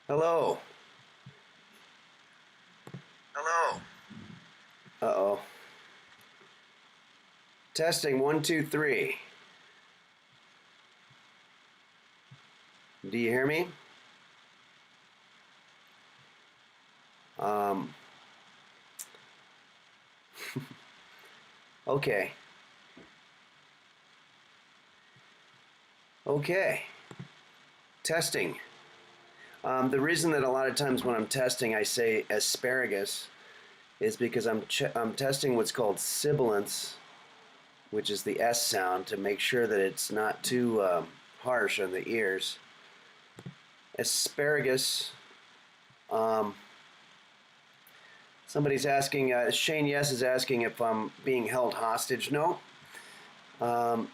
Hello. Hello. Uh-oh. Testing 1 2 3. Do you hear me? Um. Okay. Okay. Testing. The reason that a lot of times when I'm testing I say asparagus is because I'm testing what's called sibilance, which is the S sound, to make sure that it's not too harsh on the ears. Asparagus. Um, Somebody's asking, Shane Yes is asking if I'm being held hostage. No. Um,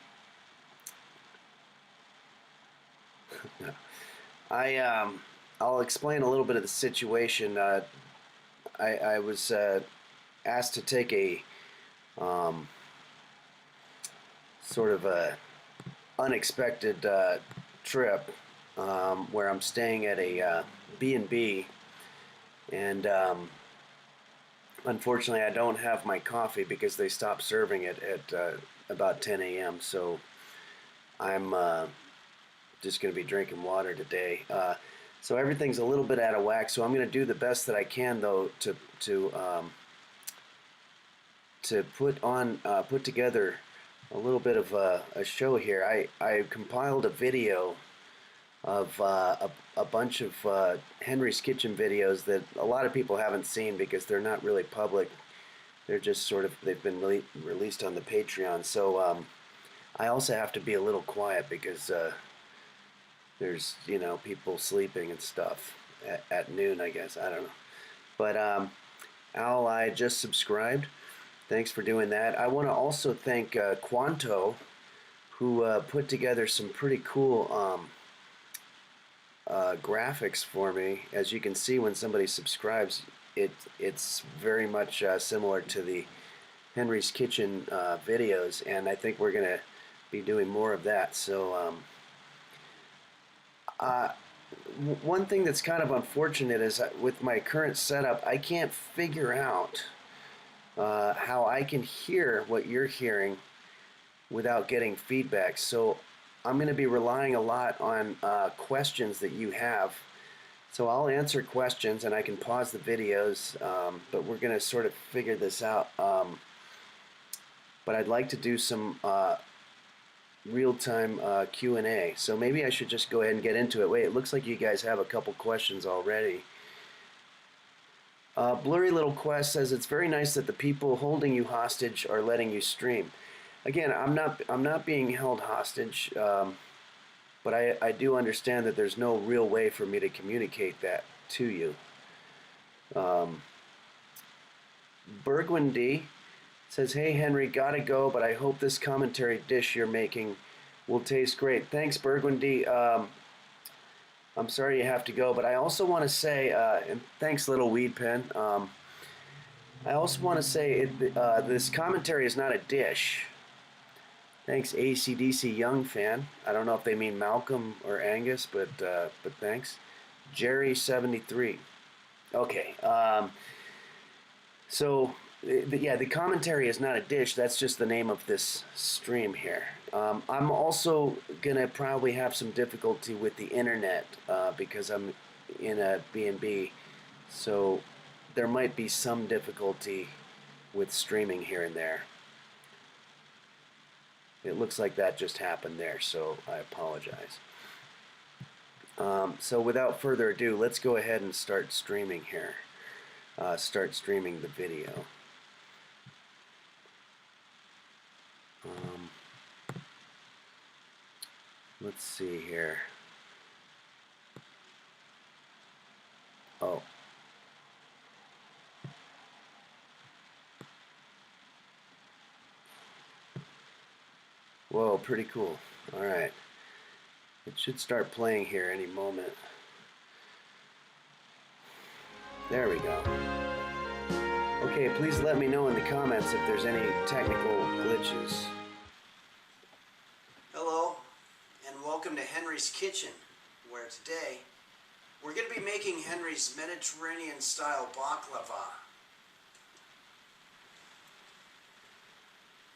I I'll explain a little bit of the situation. I was asked to take a um, sort of a unexpected trip where I'm staying at a B&B, and unfortunately I don't have my coffee because they stopped serving it at about 10 a.m. So I'm just going to be drinking water today. So everything's a little bit out of whack. So I'm going to do the best that I can, though, to put together a little bit of a show here. I compiled a video of a bunch of Henry's Kitchen videos that a lot of people haven't seen because they're not really public. They're just sort of they've been released on the Patreon. So I also have to be a little quiet because there's people sleeping and stuff at noon, I guess. I don't know. But Al, I just subscribed. Thanks for doing that. I want to also thank Quanto, who put together some pretty cool graphics for me. As you can see, when somebody subscribes, it's very much similar to the Henry's Kitchen videos, and I think we're gonna be doing more of that. So uh, one thing that's kind of unfortunate is with my current setup, I can't figure out how I can hear what you're hearing without getting feedback. So I'm going to be relying a lot on questions that you have. So I'll answer questions and I can pause the videos, but we're going to sort of figure this out. But I'd like to do some real-time Q&A. So maybe I should just go ahead and get into it. Wait, it looks like you guys have a couple questions already. Blurry Little Quest says it's very nice that the people holding you hostage are letting you stream. Again, I'm not being held hostage, but I do understand that there's no real way for me to communicate that to you. Burgundy says, "Hey Henry, gotta go, but I hope this commentary dish you're making will taste great." Thanks, Burgundy. I'm sorry you have to go, but I also want to say, and thanks, Little Weed Pen. I also want to say this commentary is not a dish. Thanks, ACDC Young fan. I don't know if they mean Malcolm or Angus, but thanks. Jerry73. Okay. So yeah, the commentary is not a dish. That's just the name of this stream here. I'm also gonna probably have some difficulty with the internet because I'm in a B&B, so there might be some difficulty with streaming here and there. It looks like that just happened there, so I apologize. So without further ado, let's go ahead and start streaming here. Start streaming the video. Let's see here. Oh. Whoa, pretty cool. Alright. It should start playing here any moment. There we go. Okay, please let me know in the comments if there's any technical glitches. Hello, and welcome to Henry's Kitchen, where today We're going to be making Henry's Mediterranean style baklava.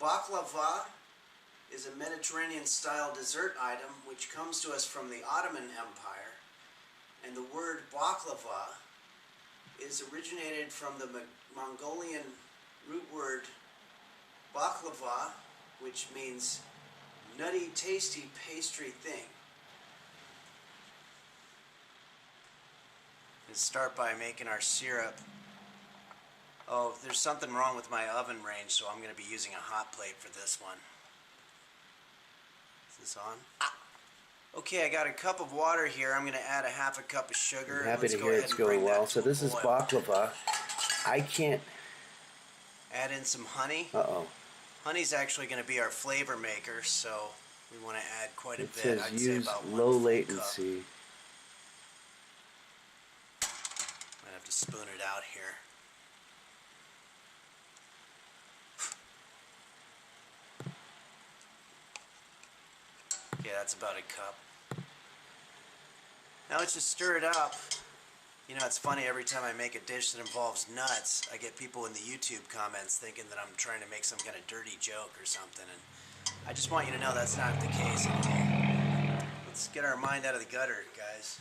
Baklava is a Mediterranean style dessert item which comes to us from the Ottoman Empire, and the word baklava is originated from the Mongolian root word baklava, which means nutty, tasty pastry thing. Let's start by making our syrup. Oh, there's something wrong with my oven range, so I'm going to be using a hot plate for this one. Is this on? Okay, I got a cup of water here. I'm going to add a half a cup of sugar. I'm happy to hear it's going well. So this is baklava. I can't... Add in some honey. Uh-oh. Honey's actually going to be our flavor maker, so we want to add quite a bit. I'd say about low latency. Might have to spoon it out here. Yeah, that's about a cup. Now let's just stir it up. You know, it's funny, every time I make a dish that involves nuts, I get people in the YouTube comments thinking that I'm trying to make some kind of dirty joke or something, and I just want you to know that's not the case at all. Let's get our mind out of the gutter, guys.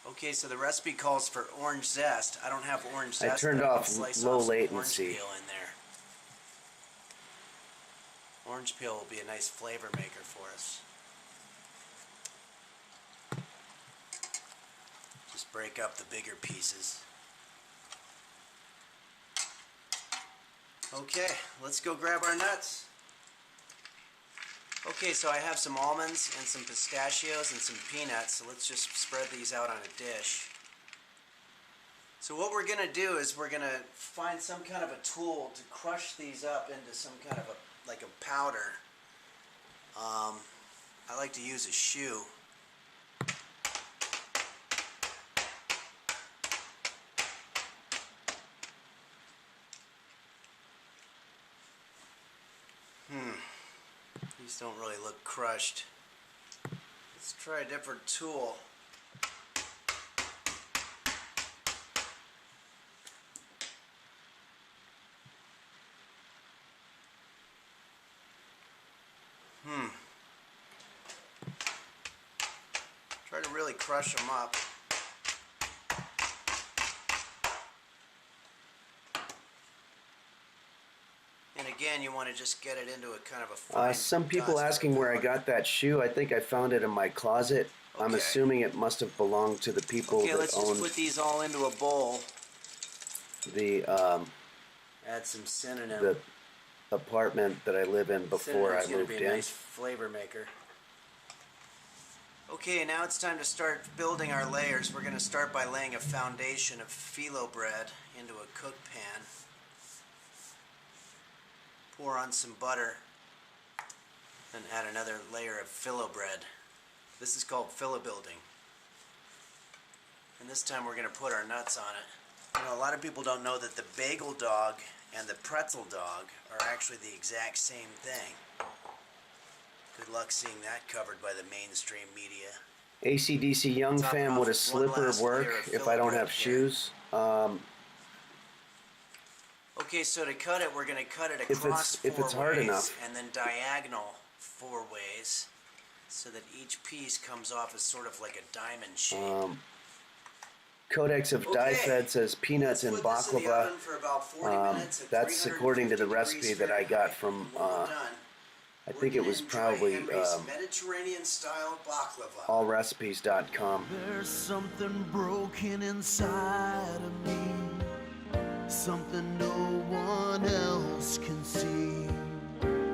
Okay, so the recipe calls for orange zest. I don't have orange zest. I turned off low latency. Orange peel in there. Orange peel will be a nice flavor maker for us. Just break up the bigger pieces. Okay, let's go grab our nuts. Okay, so I have some almonds and some pistachios and some peanuts, so let's just spread these out on a dish. So what we're going to do is we're going to find some kind of a tool to crush these up into some kind of like a powder. I like to use a shoe. These don't really look crushed. Let's try a different tool. Try to really crush them up. And again, you want to just get it into a kind of a fine some people asking where I got that shoe. I think I found it in my closet. Okay. I'm assuming it must have belonged to the people that owned... Okay, let's just put these all into a bowl. The, add some synonym. The apartment that I live in before I moved in. Synonym's gonna be a nice flavor maker. Okay, now it's time to start building our layers. We're going to start by laying a foundation of phyllo bread into a cook pan. Pour on some butter, and add another layer of phyllo bread. This is called phyllo building. And this time we're going to put our nuts on it. You know, a lot of people don't know that the bagel dog and the pretzel dog are actually the exact same thing. Good luck seeing that covered by the mainstream media. AC/DC Young Fam, would a slipper work if I don't have shoes? Okay, so to cut it, we're going to cut it across four ways, hard enough, and then diagonal 4 ways, so that each piece comes off as sort of like a diamond shape. Codex of Die-Fed says peanuts and baklava. That's according to the recipe that I got from, I think it was probably allrecipes.com. There's something broken inside of me, something no one else can see.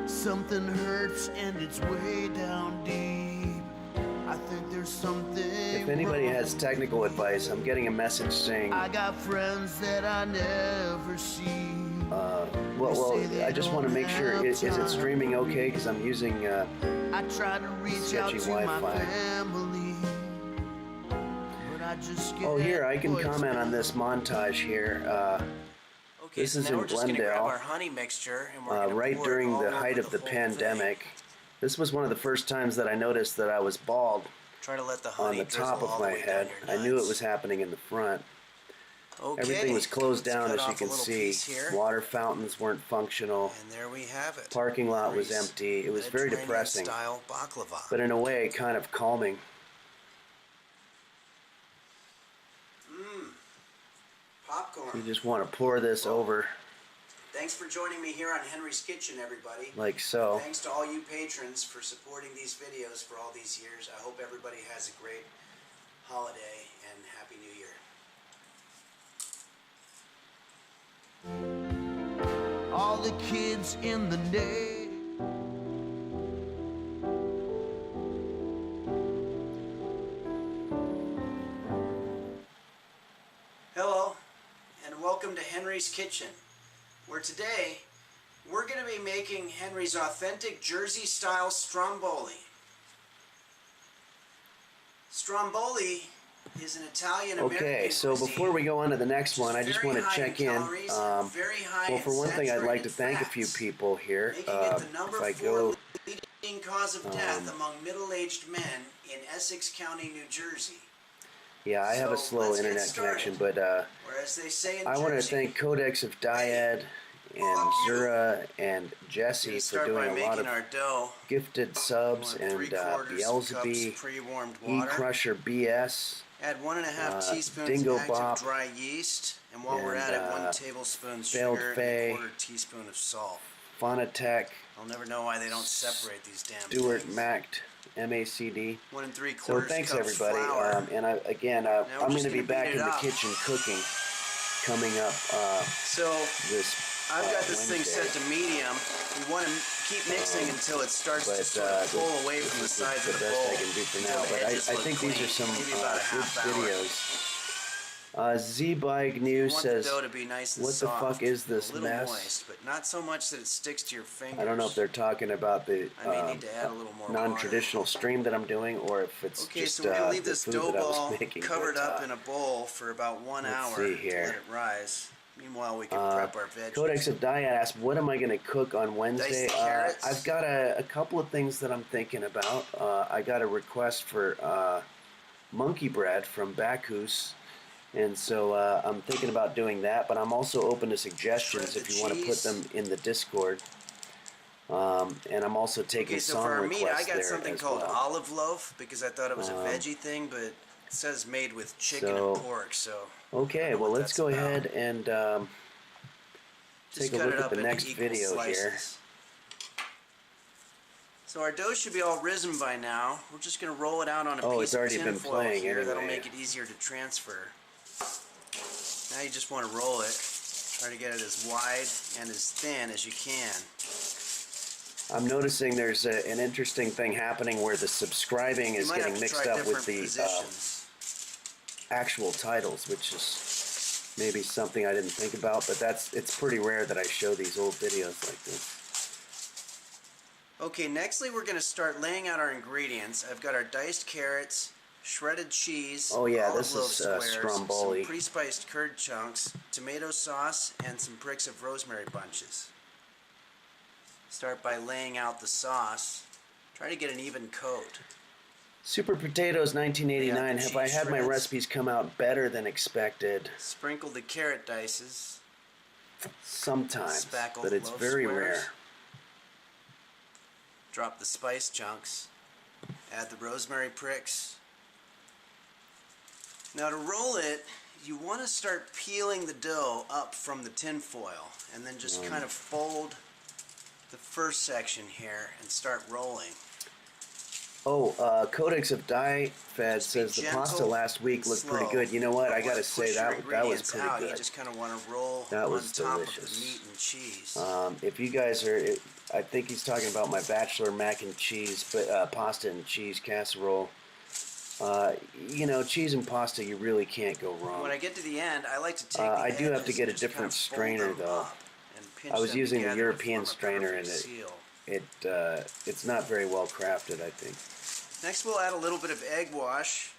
Something hurts and it's way down deep. I think there's something. If anybody has technical advice, I'm getting a message saying I got friends that I never see. Well, I just want to make sure, is it streaming okay? Because I'm using I try to reach out to Wi-Fi. my family, but I just get here, I can comment on this montage here. Okay, this is in Glendale, our honey mixture, and right during the height of the pandemic. This was one of the first times that I noticed that I was bald. Try to let the on honey the top drizzle all of the my way down head. your I knew it nuts. was happening in the front. Okay. Everything was closed let's down, cut as you off a can little see. piece here. Water fountains weren't functional. And there we have it. Parking lot was Henry's empty. It was very depressing, Mediterranean-style baklava. but in a way, kind of calming. Popcorn. You just want to pour this over Thanks for joining me here on Henry's Kitchen, everybody. like so. Thanks to all you patrons for supporting these videos for all these years. I hope everybody has a great holiday and Happy New Year. All the kids in the neighborhood. Hello, and welcome to Henry's Kitchen, where today we're going to be making Henry's authentic Jersey-style stromboli. Stromboli is an Italian-American Okay, so cuisine. before we go on to the next one, I just Very want to high check in in. calories, very high Well, in for one thing, I'd like to saturated thank a few fats, people here. making it the number If I 4 go, leading cause of death among middle-aged men in Essex County, New Jersey. yeah, I have a So, slow let's get internet started. connection, but Or as they say in I want to Jersey, thank Codex of Dyad and fuck you. Zura and we're Jesse gonna for start by doing a lot making of our dough. gifted subs, Want and 3/4 Beelzebub, cups pre-warmed E water. Crusher BS, Add 1.5 teaspoons Dingo of active Bop, dry yeast, and while we're at and, it, 1 tablespoon Failed sugar Fay, and 1/4 teaspoon of salt. Phonotech, I'll never know why they don't separate these damn Stuart things. Macked, MACD. 1 3/4 So thanks cups everybody, flour. and again, we're I'm going just to be gonna back beat in it the up. kitchen cooking coming up So this I've got this thing Wednesday. set to medium. You want to keep mixing until it starts to But sort of pull away this from the is sides the of the best bowl. I can do for until now. the But I edges look think these are clean. some Maybe about a good half hour. videos. Z-Bike You News want says, the dough to be nice and "What the soft, fuck is this a little mess?" moist, but not so much that it sticks to your fingers. I don't know if they're talking about the I may need to add a little more non-traditional stream that I'm doing, or if it's Okay, just so we're gonna leave the this food dough that I ball was making. covered but, up in a bowl for about 1 let's hour see to here. let it rise. Meanwhile, we can prep our veggies. Codex of Dyad asked, "What am I going to cook on Wednesday?" Diced carrots. I've got a couple of things that I'm thinking about. I got a request for monkey bread from Bacchus, and so I'm thinking about doing that. But I'm also open to suggestions Shred if the you want to put cheese. them in the Discord. And I'm also taking Okay, so song for our meat, I requests got there something as called well. olive loaf because I thought it was a veggie thing, but it says made with chicken So, and pork. So I Okay, don't know well what let's that's go about. ahead and Just take a cut look it at up the into next equal video here. slices. So our dough should be all risen by now. We're just going to roll it out on a Oh, piece it's already of been tin foil playing here. That'll anyway. make it easier to transfer. Now you just want to roll it. Try to get it as wide and as thin as you can. I'm noticing there's an interesting thing happening where the subscribing You is might have getting to mixed try up with different the positions. actual titles, which is maybe something I didn't think about, but it's pretty rare that I show these old videos like this. Okay, nextly we're going to start laying out our ingredients. I've got our diced carrots, shredded cheese, Oh, yeah, olive this loaf is, squares, stromboli. some pre-spiced curd chunks, tomato sauce, and some bricks of rosemary bunches. Start by laying out the sauce. Try to get an even coat. Super Potatoes 1989. Yeah, the Have I cheese had my shreds. recipes come out better than expected? Sprinkle the carrot dices. Sometimes, Spackle but it's loaf very squares. rare. Drop the spice chunks. Add the rosemary pricks. Now to roll it, you want to start peeling the dough up from the tin foil and then just kind of fold the first section here and start rolling. Oh, Codex of Die Fed Just be says the gentle pasta last week and looked pretty slow. good. You know what? I Don't wanna gotta say push your that was ingredients pretty out. good. You just kind of want to roll That on was top of delicious. the meat and cheese. If you guys are, I think he's talking about my bachelor mac and cheese, but pasta and cheese casserole. You know, cheese and pasta, you really can't go wrong. When I get to the end, I like to take the I do have to edges get a and just kind different of fold strainer, them though. up and pinch I was them using the together to European form a strainer, perfect and seal. it's not very well crafted, I think. Next, we'll add a little bit of egg wash.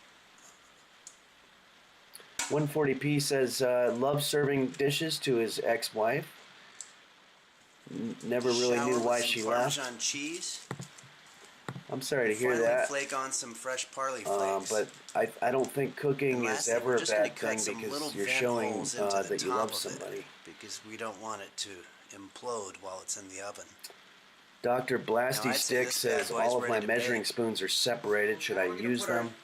140p says loves serving dishes to his ex-wife. Never really Shower knew with why some she Parmesan left. cheese. I'm sorry to hear Finally that. flake on some fresh parley flakes. But I don't think cooking And is lastly, ever we're a just gonna bad cut thing some little because you're vent showing holes into the that you top love of it, somebody. because we don't want it to implode while it's in the oven. Dr. Now, Blasty I'd say Stick this bad says boy's all of my ready to measuring bake. spoons are separated. Should Now I we're gonna use put our- them?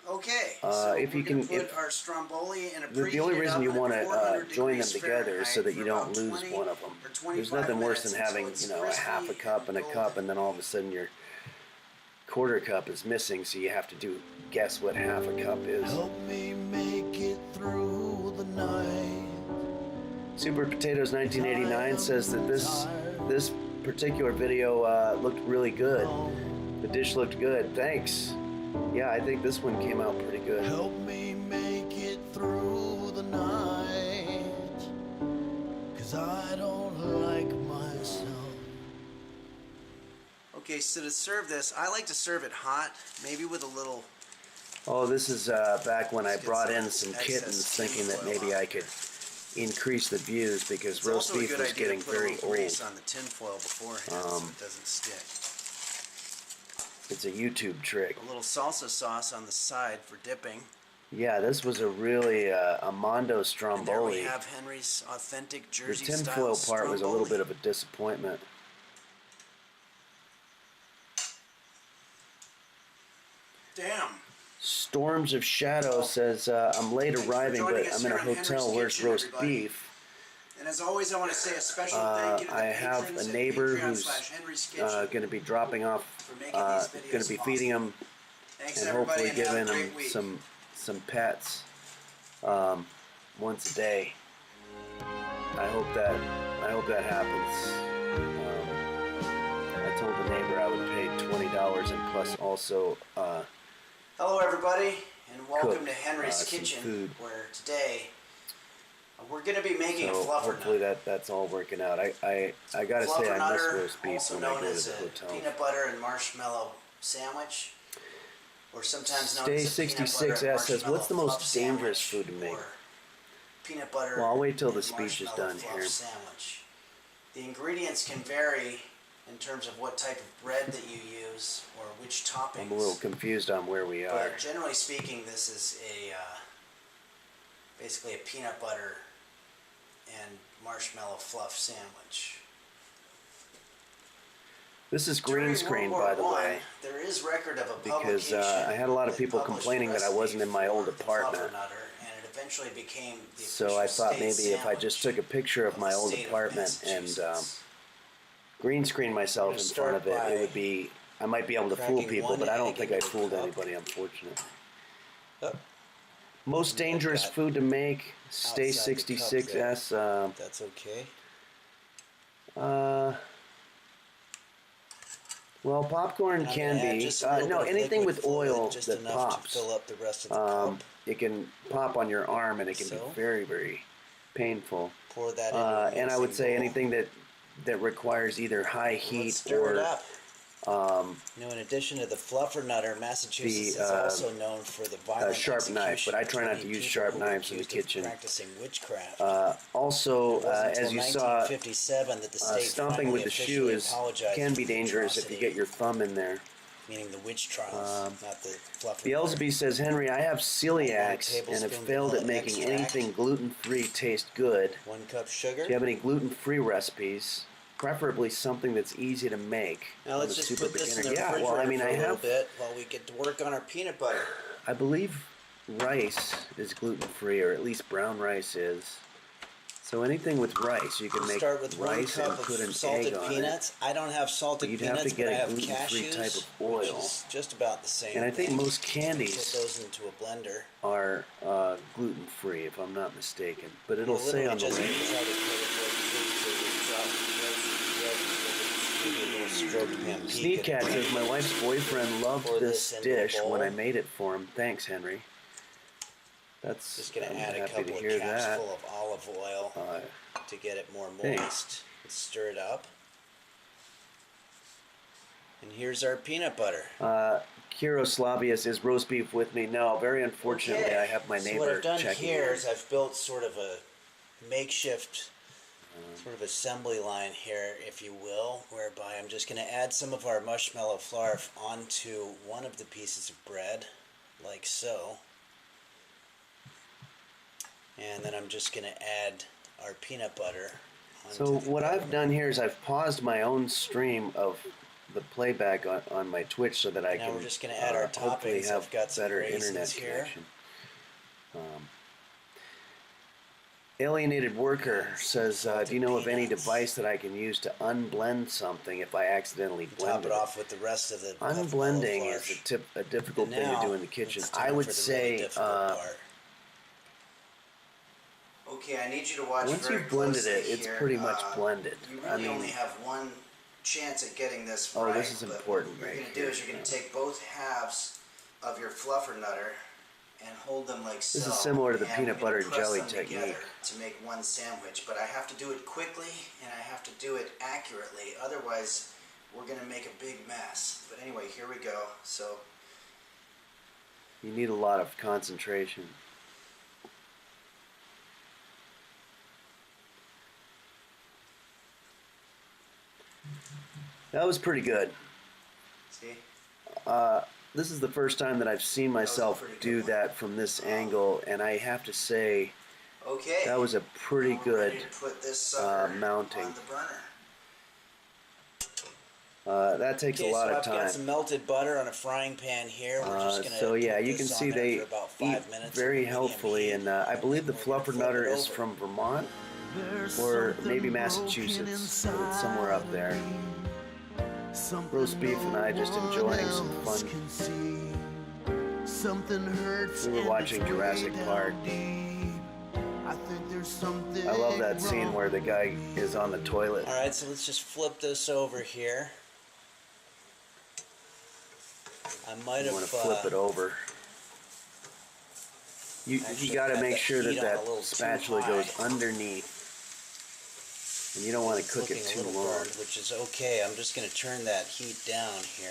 Okay, if so you we're going to can- put our stromboli in a The only preheated reason you oven want at to 400 join them degrees together is so that you Fahrenheit don't for lose about 20 one of them. or There's 25 nothing worse than minutes having, until you know, a it's half a crispy cup and a golden. cup, and then all of a sudden your quarter cup is missing, so you have to guess what half a cup is. Help me make it through the night. Super Potatoes 1989 says that this particular video looked really good. The dish looked good. Thanks. Yeah, I think this one came out pretty good. Help me make it through the night. 'Cause I don't like myself. Okay, so to serve this, I like to serve it hot, maybe with a little. Oh, this is back when I Let's get brought some in some excess kittens, thinking that tinfoil maybe on I could increase the views because It's roast also a beef good was idea getting to put a very little old. grease on the tinfoil beforehand so it doesn't stick. It's a YouTube trick. A little salsa sauce on the side for dipping. Yeah, this was a really a Mondo And there we Stromboli. have Henry's authentic The Jersey tinfoil style part was a little stromboli. bit of a disappointment. Damn. Storms of Shadow says, I'm late Thanks for arriving, joining but us I'm in a here on hotel. Henry's Where's Kitchen, roast everybody. beef? And as always, I want to say a special thank you to the I have patrons a at neighbor who's Patreon/Henry's Kitchen going to be dropping off, for making these videos going to be feeding him Thanks and everybody, hopefully and have a giving him great week. some pets once a day. I hope that happens. I told the neighbor I would pay $20 and plus also Hello, everybody, and welcome cook, to Henry's some Kitchen, food. where today we're going to be making so a fluffer hopefully nut. that's all working out. I gotta say I miss roast beef also when I known go to as the a hotel. peanut butter and marshmallow sandwich, or sometimes known Stay as a peanut 66 butter and S says, "What's the marshmallow most fluff dangerous sandwich," food to make? or peanut butter. Well, I'll wait till the and speech is marshmallow done fluff here. Sandwich. The ingredients can vary in terms of what type of bread that you use or which toppings. I'm a little confused on where we are. But generally speaking, this is a basically a peanut butter and marshmallow fluff sandwich. This is green During screen, World War by the I, way, there is record of a because publication I had a lot of that people published complaining the that I wasn't in my recipe old for the apartment. Fluffernutter, and it eventually became the So I official thought state maybe if I just sandwich took a picture of of my the old state of apartment and Massachusetts. green screen myself in gonna front of start it, by it would be, I might be able to fool cracking people, one but I don't egg think I into a fooled cup. anybody, unfortunately. Oh, Most dangerous got food to make, Stay outside the cup 66S. that's okay. Well, popcorn And I'm can gonna add be. just a little No, bit of anything liquid with fluid, oil just that enough pops. to fill up the rest of the cup. It can pop on your arm and it can So? be very, very painful. Pour that into a And I would mixing say bowl. anything that requires either high heat Let's stir it or up. In addition to the Fluffernutter, Massachusetts the, is also known for the violent sharp knife, execution but I of try not 20 to use people sharp who were knives in the accused of kitchen. practicing witchcraft. Also, It wasn't as until you saw, 1957 that the state stomping finally with the shoe officially apologized can for be the dangerous if you atrocity, get your thumb in there. meaning the witch trials, not the Fluffernutter. Beelzebub says, Henry, I have celiacs and have tablespoon failed at vanilla making extract. anything gluten-free taste good. 1 cup sugar. Do you have any gluten-free recipes? Preferably something that's easy to make. Now I'm let's a just super put this in the beginner. Yeah, refrigerator well, I mean, for I a little have, bit while we get to work on our peanut butter. I believe rice is gluten-free, or at least brown rice is. So anything with rice, you can We'll make start with 1 rice and cup put an of salted egg on peanuts. I don't have salted You'd have peanuts, to get but I a have gluten-free cashews, type of which oil. is just about the same. And I think thing. most Put candies those into a blender. are gluten-free, if I'm not mistaken. But it'll We'll say on the literally label. just try to put it Sneak Cat says, my wife's boyfriend loved Pour this this into a dish when bowl. I made it for him. Thanks, Henry. That's, Just gonna I'm add a happy couple to of hear caps that. full of olive oil to get it more thanks. moist. And stir it up. And here's our peanut butter. Kiroslavius is roast beef with me. No, very unfortunately, Okay. I have my So neighbor what I've done checking here in. is I've built sort of a makeshift sort of assembly line here, if you will, whereby I'm just going to add some of our marshmallow flarf onto one of the pieces of bread, like so. And then I'm just going to add our peanut butter onto So the what dough. I've done here is I've paused my own stream of the playback on my Twitch so that I Now can we're just going to add our hopefully toppings. have I've got some better raisins internet here. connection. Alienated Worker says, do you know of any peanuts. device that I can use to unblend something if I accidentally Top blend it off with the rest of the Unblending buffalo is farce. a difficult And thing to now, do in the kitchen. it's I time would for the say really difficult part. Okay, I need you to watch once very you've blended closely it, it's here. pretty much blended. You I really mean, only have one chance at getting this oh, right. this is but important What you're right going to do here. is you're going to take both halves of your fluffernutter and hold them like so. This is similar to the and peanut we're butter gonna and press jelly them together technique. to make one sandwich, but I have to do it quickly and I have to do it accurately. Otherwise, we're going to make a big mess. But anyway, here we go. So You need a lot of concentration. That was pretty good. see. This is the first time that I've seen myself pretty good do one. that from this angle, and I have to say Okay. that was a pretty Now we're good ready to put this sucker mounting. on the burner. That takes Okay, a lot so of I've time. got some melted butter on a frying pan here. We're just gonna So yeah, put you can this see on there they for about eat 5 minutes very on medium healthfully, heat, and I believe the then we're gonna flip fluffernutter it is over. from Vermont There's or something maybe broken Massachusetts, but it's inside somewhere up of there. me. Something Roast beef and I just no enjoying some one fun. else can see. Something hurts We were and watching it's way Jurassic down Park. deep. I think there's something I love that scene wrong where the guy is on the toilet. All right, so let's just flip this over here. I might You have want to flip it over. You actually got to had make that sure that heat on a that little too spatula high. goes underneath, and you don't want to cook it looking too a little long. burned, which is okay. I'm just going to turn that heat down here.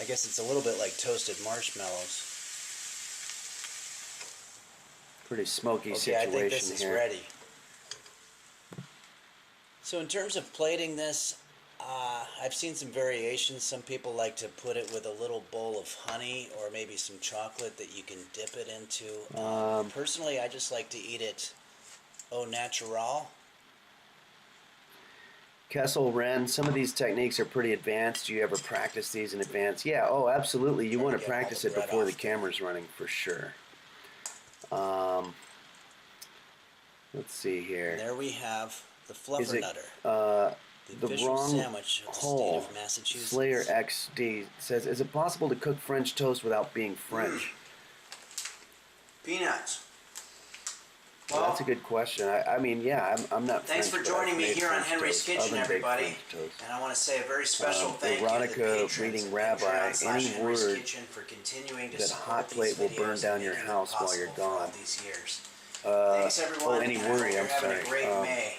I guess it's a little bit like toasted marshmallows. Pretty smoky Okay, situation I think this is here. ready. So in terms of plating this, I've seen some variations. Some people like to put it with a little bowl of honey or maybe some chocolate that you can dip it into. Personally, I just like to eat it au natural. Kessel Ren, some of these techniques are pretty advanced. Do you ever practice these in advance? Yeah, oh, absolutely. You Trying want to to get all practice the it bread before the off. camera's running for sure. Let's see And here. there we have the Is it fluffernutter. the official wrong sandwich of the state hole? of Massachusetts. Slayer XD says, is it possible to cook French toast without being French? Peanuts. Well, that's a good question. I mean, yeah, I'm not Thanks French, for but I've joining me made here on French Henry's toast, Kitchen, oven-baked everybody. French toast. And I want to say a very special thank you to the Erotica patrons Reading at Rabbi, any Patreon/Henry's word Kitchen for continuing to that support hot plate these will burn videos down and your making it house while you're possible for all gone. these years. Thanks everyone. any and I hope worry, you're I'm having sorry. a great May.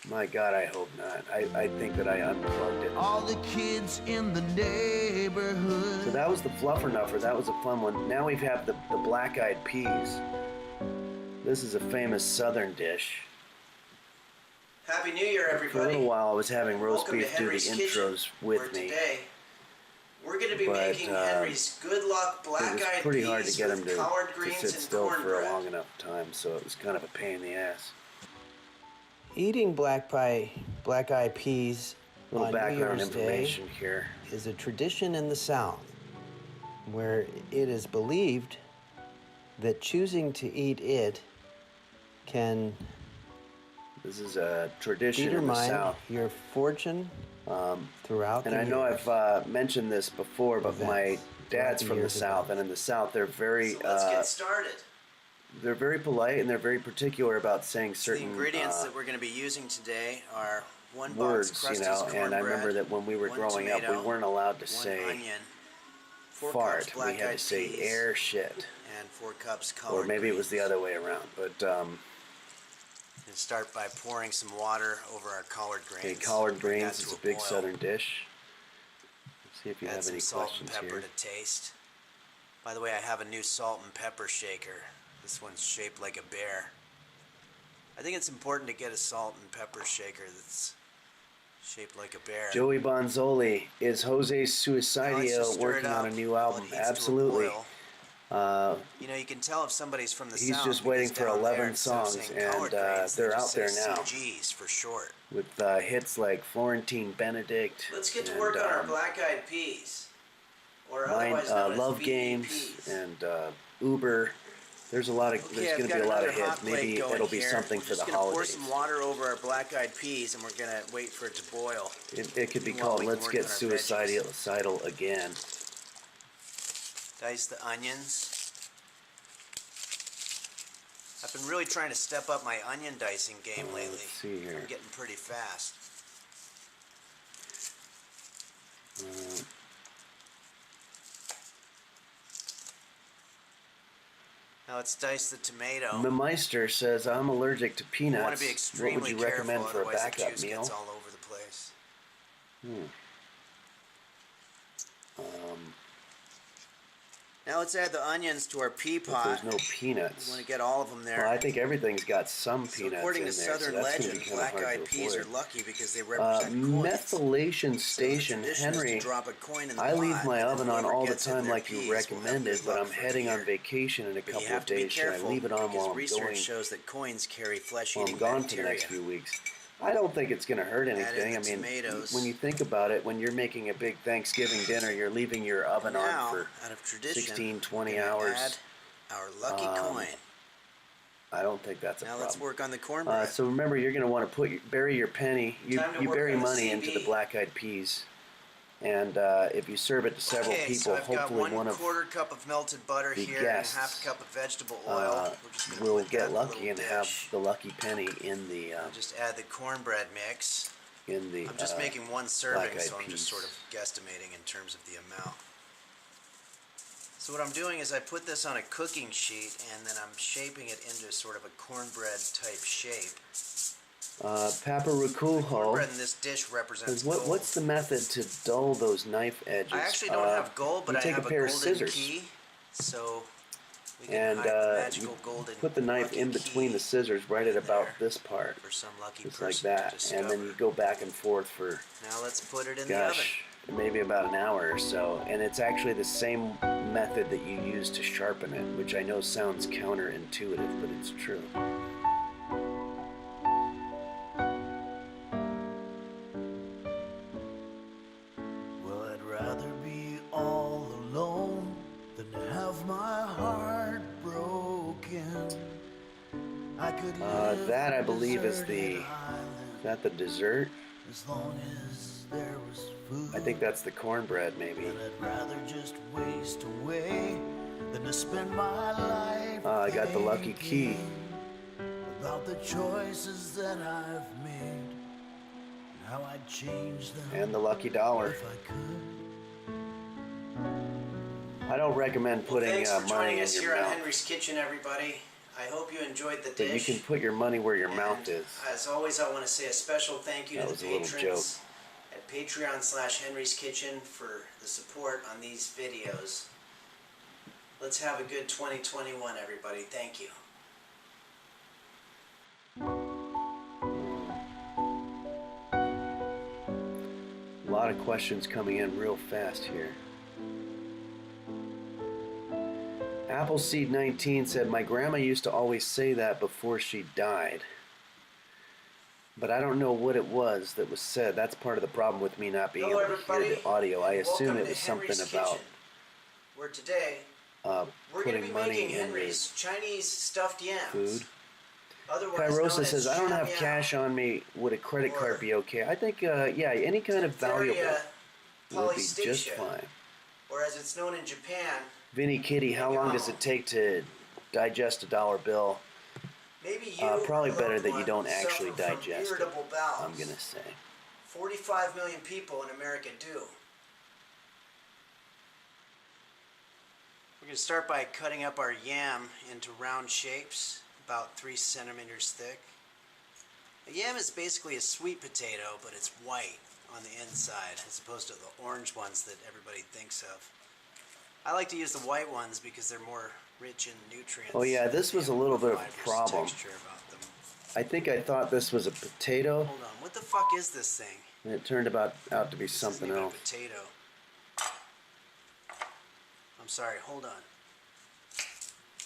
My God, I hope not. I think that I unplugged it. All the kids in the neighborhood. So that was the fluffernutter. That was a fun one. Now we have the black-eyed peas. This is a famous Southern dish. Happy New Year, For a everybody. little while, I was having roast Welcome beef to do the Henry's Kitchen, intros where with me. today we're going to be But, making Henry's Good Luck It was Black-Eyed pretty Peas hard to get him with collard to greens sit and still for a cornbread. long enough time, so it was kind of a pain in the ass. Eating black-eyed peas A little on background New Year's Day information here. is a tradition in the South where it is believed that choosing to eat it can This is a tradition in the determine South. your fortune throughout And the I know years. I've mentioned this before, but my Events dad's throughout the from the years South, events. and in the South they're very So let's get started. they're very polite and they're very particular about saying The certain ingredients that we're going to be using today are 1 box words, Krusty's you know. cornbread, And I remember that when we were 1 growing up, we tomato, weren't allowed to 1 say onion, 4 fart. cups We had black-eyed to say peas, air shit, and 4 cups collard or maybe it was the greens. other way around. But And start by pouring some water over our collard greens. okay, collard Bring that greens to is a big boil. Southern dish. Let's see if you Add have some any salt questions and pepper here. to taste. By the way, I have a new salt and pepper shaker. This one's shaped like a bear. I think it's important to get a salt and pepper shaker that's shaped like a bear. Joey Bonzoli, is Jose Now let's just Suicidio stir it working on a up new while it album? heats to a Absolutely. boil. You know, you can tell if somebody's from the He's South. just waiting because for down there, 11 instead of songs, saying and collard greens, they they're just out there say now. CGs for short. With hits like Florentine Benedict. Let's get to and, work on our black-eyed peas, or mine, otherwise known as Love VEPs. Games and Uber. There's a lot of. Okay, There's I've going to got be a lot of another hot hits. plate Maybe going it'll be here. something We're for the just gonna pour holidays. some water over our black-eyed peas, and we're gonna wait for it to boil. It could be Meanwhile, called we can "Let's work Get on our veggies. Suicidal Again." Dice the onions. I've been really trying to step up my onion dicing game lately. Let's see here. I'm getting pretty fast. Now let's dice the tomato. The Meister says, "I'm allergic to You want peanuts. to be What extremely would you careful, recommend for a otherwise the backup juice meal?" gets all over the place. Now let's add the onions to our pea If pot. there's no peanuts. We want to get all of them there. Well, I think everything's got some So peanuts according in to there, Southern so that's going to legend, be kind of hard black-eyed to peas are avoid. lucky because they represent coins. Methylation So the station, tradition is to Henry. drop a coin in the I leave pot, my and oven on whoever all the gets in time their like peas you will have recommended, good but luck I'm for the heading on year. vacation in a But you couple have of to be days. Should I careful leave it on because while I'm research going? shows that coins carry Well, flesh-eating I'm gone for the bacteria. next few weeks. I don't think it's going to hurt anything. I the mean, tomatoes. when you think about it, when you're making a big Thanksgiving dinner, you're leaving your oven Now, on for out of tradition, 16, 20 we're gonna hours. add our lucky coin. I don't think that's a Now problem. let's work on the cornbread. So remember, you're going to want to bury your penny. You Time to work bury on the money into the CB. black-eyed peas, and if you serve it to several Okay, people, so I've got hopefully one of 1/4 cup of melted butter the here guests, and a half cup of vegetable oil. We're just gonna will put that get in a lucky little and dish. have the lucky penny in the I'll just add the cornbread mix. I'm just making one serving, black-eyed so I'm just peas. sort of guesstimating in terms of the amount. So what I'm doing is I put this on a cooking sheet and then I'm shaping it into sort of a cornbread type shape. Papa Rakulho Cornbread in this dish represents says, gold. what's the method to dull those knife edges? I actually don't have gold, but you I take have a pair a of golden scissors key, so we can and hide the you magical golden put the knife lucky in between key the scissors right at about there this part, for some lucky just person like to that, discover. and then you go back and forth for Now let's put it in the oven. gosh, maybe about an hour or so, and it's actually the same method that you use to sharpen it, which I know sounds counterintuitive, but it's true. Well, I'd rather be all alone than to have my heart broken. I could live That I in a believe is deserted the, island is that the dessert? as long as there was food. I think that's the cornbread, maybe. And I'd rather just waste away than to spend my life. I got the lucky key. thinking about the choices that I've made and how I'd change them And the lucky dollar. if I could. I don't recommend putting Thanks for money joining in us your here on mouth, Henry's Kitchen, everybody. I hope you enjoyed the but you dish. can put your money where your And mouth is. As always, I want to say a special thank you That to was the a little patrons at Patreon/Henry's Kitchen for the support on these videos. Let's have a good 2021, everybody. Thank you. A lot of questions coming in real fast here. Appleseed 19 said, my grandma used to always say that before she died. But I don't know what it was that was said. That's part of the problem with me not being Hello, able to hear everybody. the audio. I assume Welcome it to was something Henry's about Kitchen, where today we're going to putting be money making in Henry's Chinese stuffed yams. food. Otherwise known Kyrosa as says, I don't have Xiaomiao, cash on me. Would a credit Or card be okay? I think, yeah, any kind of valuable Diphtheria would be just polystasia, fine. or as it's known in Japan, Vinny Kitty, how long does it take to digest a dollar bill? maybe you Probably or a better loved that you one don't actually suffer from digest it, irritable bowels. I'm going to say. 45 million people in America do. We're going to start by cutting up our yam into round shapes, about 3 centimeters thick. A yam is basically a sweet potato, but it's white on the inside, as opposed to the orange ones that everybody thinks of. I like to use the white ones because they're more rich in nutrients. Oh, yeah, this They was have a little more bit of a fibrous problem. texture about them. I think I thought this was a potato, Hold on. What the fuck is this thing? and it turned out to be This something isn't even else. a potato. I'm sorry. Hold on.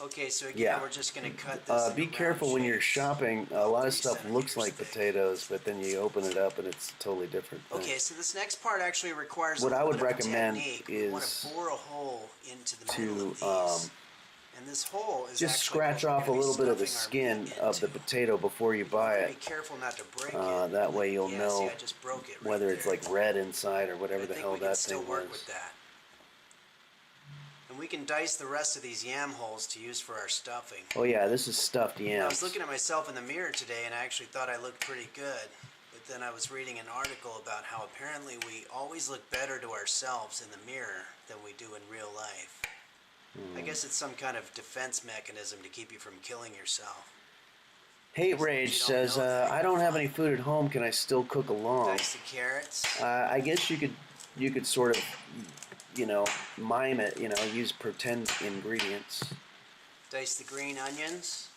Okay, so again, Yeah. we're just gonna cut this. Be into careful round when you're shapes. shopping. A lot of 3 stuff looks centimeters like thick. potatoes, but then you open it up and it's a totally different thing. Okay, so this next part actually requires What a I little would bit of a recommend technique. We want is to bore a hole into the middle to of these. And this hole is just actually scratch what we're off a gonna be little bit of the stuffing our skin meat of the into. potato before you buy Be it. careful not to break it. That way you'll Yeah, know see, I just broke it right whether it's there. like red inside or whatever I the think hell we can that still thing work was. with that. And we can dice the rest of these yam holes to use for our stuffing. Oh yeah, this is stuffed I yams. was looking at myself in the mirror today and I actually thought I looked pretty good. But then I was reading an article about how apparently we always look better to ourselves in the mirror than we do in real life. I guess it's some kind of defense mechanism to keep you from killing yourself. Hate Rage You don't says, know that. I don't have any food at home. Can I still cook along? Dice the carrots. I guess you could sort of, mime it. Use pretend ingredients. Dice the green onions.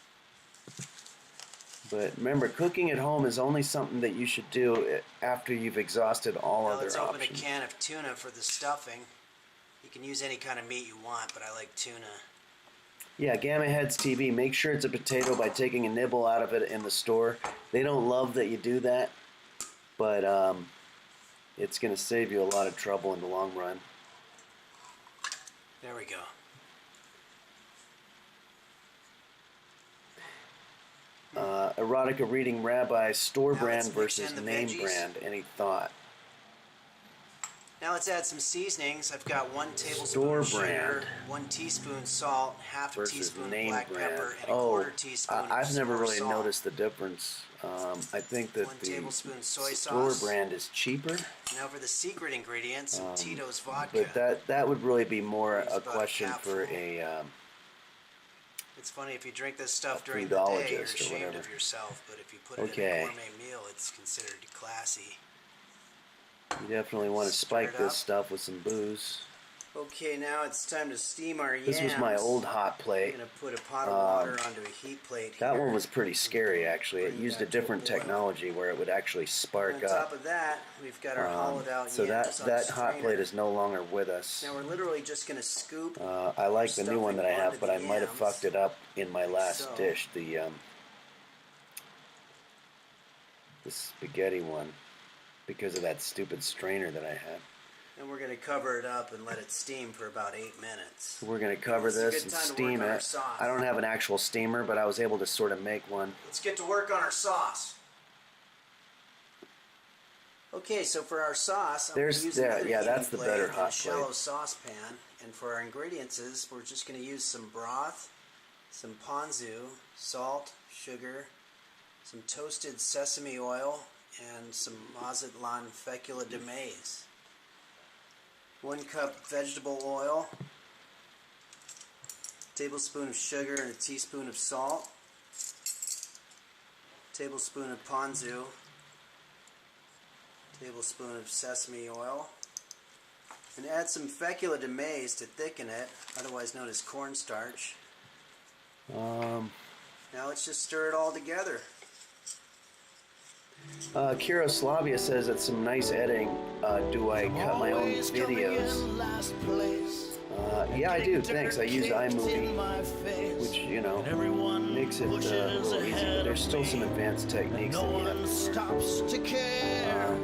But remember, cooking at home is only something that you should do after you've exhausted all Now other let's open options. a can of tuna for the stuffing. You can use any kind of meat you want, but I like tuna. Yeah, Gamma Heads TV. Make sure it's a potato by taking a nibble out of it in the store. They don't love that you do that, but it's going to save you a lot of trouble in the long run. There we go. Erotica Reading Rabbi, store Now brand let's mix versus in the name veggies. brand. Any thought? Now let's add some seasonings. I've got 1 tablespoon Store of sugar, brand 1 teaspoon salt, half a Versus teaspoon name black brand. pepper, and a Oh, quarter teaspoon I've never of really salt. noticed the difference. I think that 1 the tablespoon soy store sauce. brand is cheaper, Now for the secret ingredient, some Tito's vodka. but that would really be more Use a about a question for capful. a It's funny, if you drink this stuff during the day, you're foodologist or ashamed whatever. of yourself, but if you put it Okay. in a gourmet meal, it's considered classy. You definitely want to Stir spike it this up. stuff with some booze. Okay, now it's time to steam our yams. This was my old hot I'm plate. gonna put a pot of water onto a heat plate That here. one was pretty scary, actually. It Bring used that a to a different boil. technology where it would actually spark On top up. of that, we've got our hollowed out So yams on a that hot strainer. plate is no longer with us. Now we're literally just gonna scoop. I like the new one that I have, stuffing but I onto the might have yams, fucked it up in my last so. dish. The spaghetti one, because of that stupid strainer that I had. And we're gonna cover it up and let it steam for about 8 minutes. We're gonna cover It's a this good and time to work steam on our it. sauce. I don't have an actual steamer, but I was able to sort of make one. Let's get to work on our sauce. Okay, so for our sauce, I'm There's- gonna use yeah, another yeah, heating that's the blade better and hot a shallow plate. saucepan. And for our ingredients, we're just gonna use some broth, some ponzu, salt, sugar, some toasted sesame oil, and some Mazatlan fecula de maize. 1 cup vegetable oil, tablespoon of sugar and a teaspoon of salt, tablespoon of ponzu, tablespoon of sesame oil, and add some fecula de maize to thicken it, otherwise known as cornstarch. Now let's just stir it all together. Kiroslavia says it's some nice editing. Do I cut my own Always coming videos? in last place. Yeah, I do. Thanks. I use Kicked in iMovie, my face. which And everyone makes it a pushes little easier. ahead But there's of still me. some advanced techniques No that you have one to stops to care.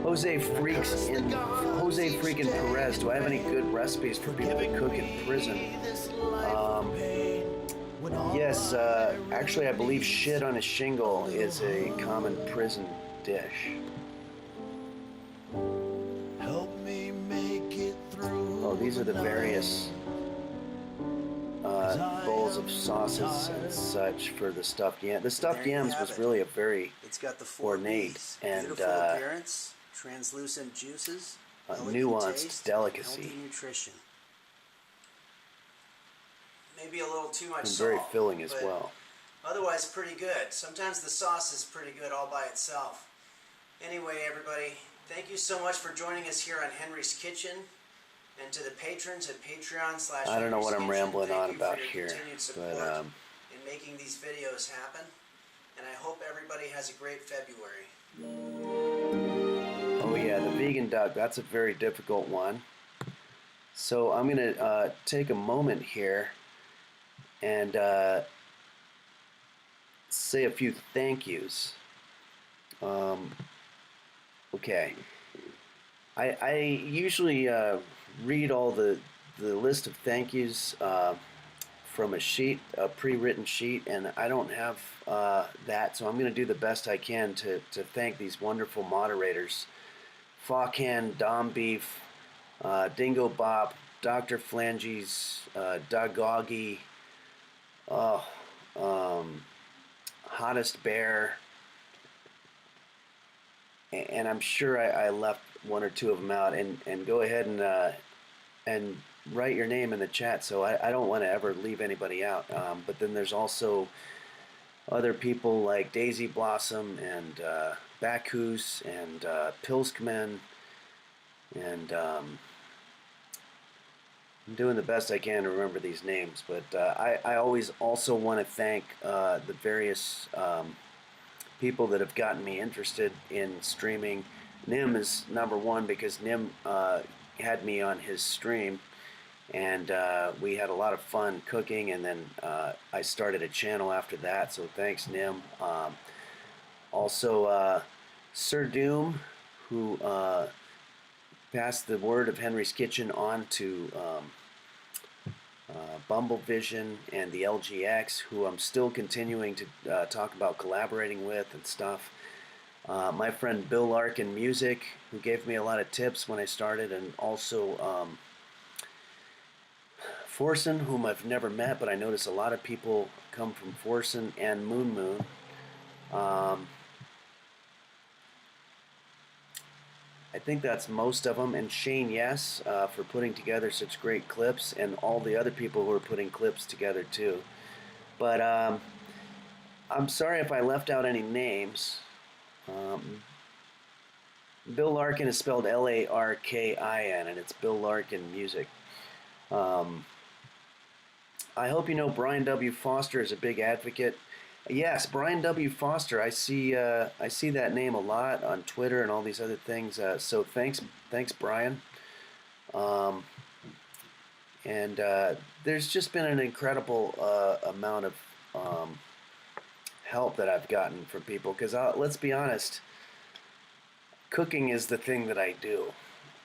Jose freaking Perez. Do I have any good recipes for people to cook in prison? Yes, actually I believe shit on a shingle is a common prison dish. Help me make it through. Oh, these are the various bowls of sauces and such for the stuffed yam. The stuffed There you yams have was it. really a very It's got the 4 ornate Bs. and, Beautiful appearance, translucent juices, elegant nuanced taste, delicacy. healthy nutrition. Maybe a little too much and salt. very filling as but well. Otherwise, pretty good. Sometimes the sauce is pretty good all by itself. Anyway, everybody, thank you so much for joining us here on Henry's Kitchen. And to the patrons at Patreon / I don't know what I'm Henry's Kitchen, rambling thank on you for about your here, continued support but in making these videos happen. and I hope everybody has a great February. Oh yeah, the vegan duck, that's a very difficult one. So I'm going to take a moment here and say a few thank yous. Okay. I usually read all the list of thank yous from a sheet, a pre-written sheet, and I don't have that, so I'm going to do the best I can to thank these wonderful moderators. Fawcan, Dom Beef, Dingo Bop, Dr. Flanges, Dagoggy, Hottest Bear, and I'm sure I left one or two of them out. And go ahead and write your name in the chat, so I don't want to ever leave anybody out. But then there's also other people like Daisy Blossom and Bacchus and Pilskman, and I'm doing the best I can to remember these names. But I always also want to thank the various people that have gotten me interested in streaming. Nim is number one because Nim had me on his stream, and we had a lot of fun cooking, and then I started a channel after that, so thanks, Nim. Also Sir Doom, who passed the word of Henry's Kitchen on to Bumblevision and the LGX, who I'm still continuing to talk about collaborating with and stuff. My friend Bill Larkin Music, who gave me a lot of tips when I started, and also Forsen, whom I've never met, but I notice a lot of people come from Forsen, and Moon Moon. I think that's most of them, and Shane Yes for putting together such great clips, and all the other people who are putting clips together too. But I'm sorry if I left out any names. Bill Larkin is spelled Larkin, and it's Bill Larkin Music. I hope you know Brian W. Foster is a big advocate. Yes, Brian W. Foster. I see that name a lot on Twitter and all these other things. So thanks, Brian. And there's just been an incredible amount of help that I've gotten from people. Because let's be honest, cooking is the thing that I do.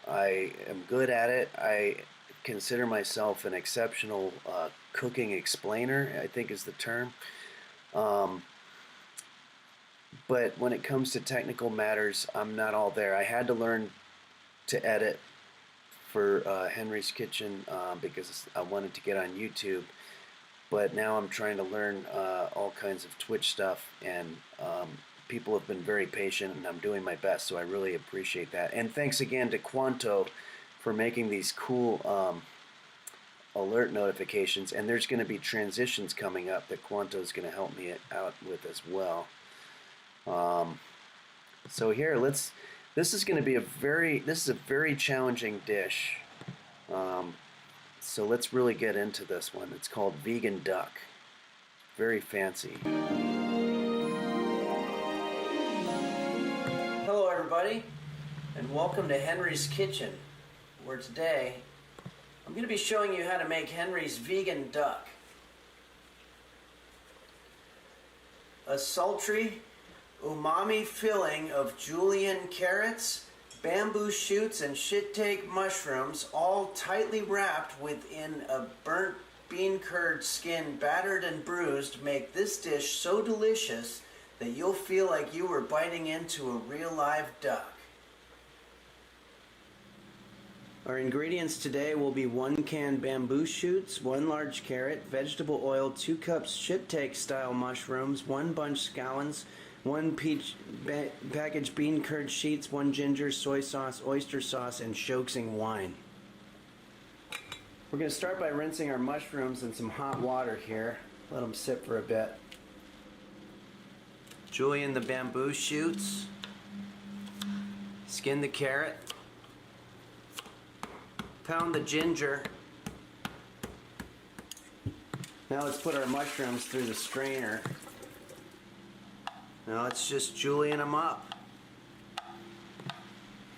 I am good at it. I consider myself an exceptional cooking explainer, I think is the term. But when it comes to technical matters, I'm not all there. I had to learn to edit for Henry's Kitchen because I wanted to get on YouTube. But now I'm trying to learn all kinds of Twitch stuff, and people have been very patient, and I'm doing my best, so I really appreciate that. And thanks again to Quanto for making these cool alert notifications, and there's going to be transitions coming up that Quanto is going to help me out with as well. So here, this is going to be a very challenging dish. So let's really get into this one. It's called vegan duck. Very fancy. Hello everybody, and welcome to Henry's Kitchen, where today I'm going to be showing you how to make Henry's vegan duck. A sultry, umami filling of julienne carrots, bamboo shoots, and shiitake mushrooms, all tightly wrapped within a burnt bean curd skin, battered and bruised, make this dish so delicious that you'll feel like you were biting into a real live duck. Our ingredients today will be 1 can bamboo shoots, 1 large carrot, vegetable oil, 2 cups shiitake style mushrooms, 1 bunch scallions, 1 packaged bean curd sheets, 1 ginger, soy sauce, oyster sauce, and Shoksing wine. We're going to start by rinsing our mushrooms in some hot water here. Let them sit for a bit. Julienne the bamboo shoots. Skin the carrot. Pound the ginger. Now let's put our mushrooms through the strainer. No, it's just Julian them up.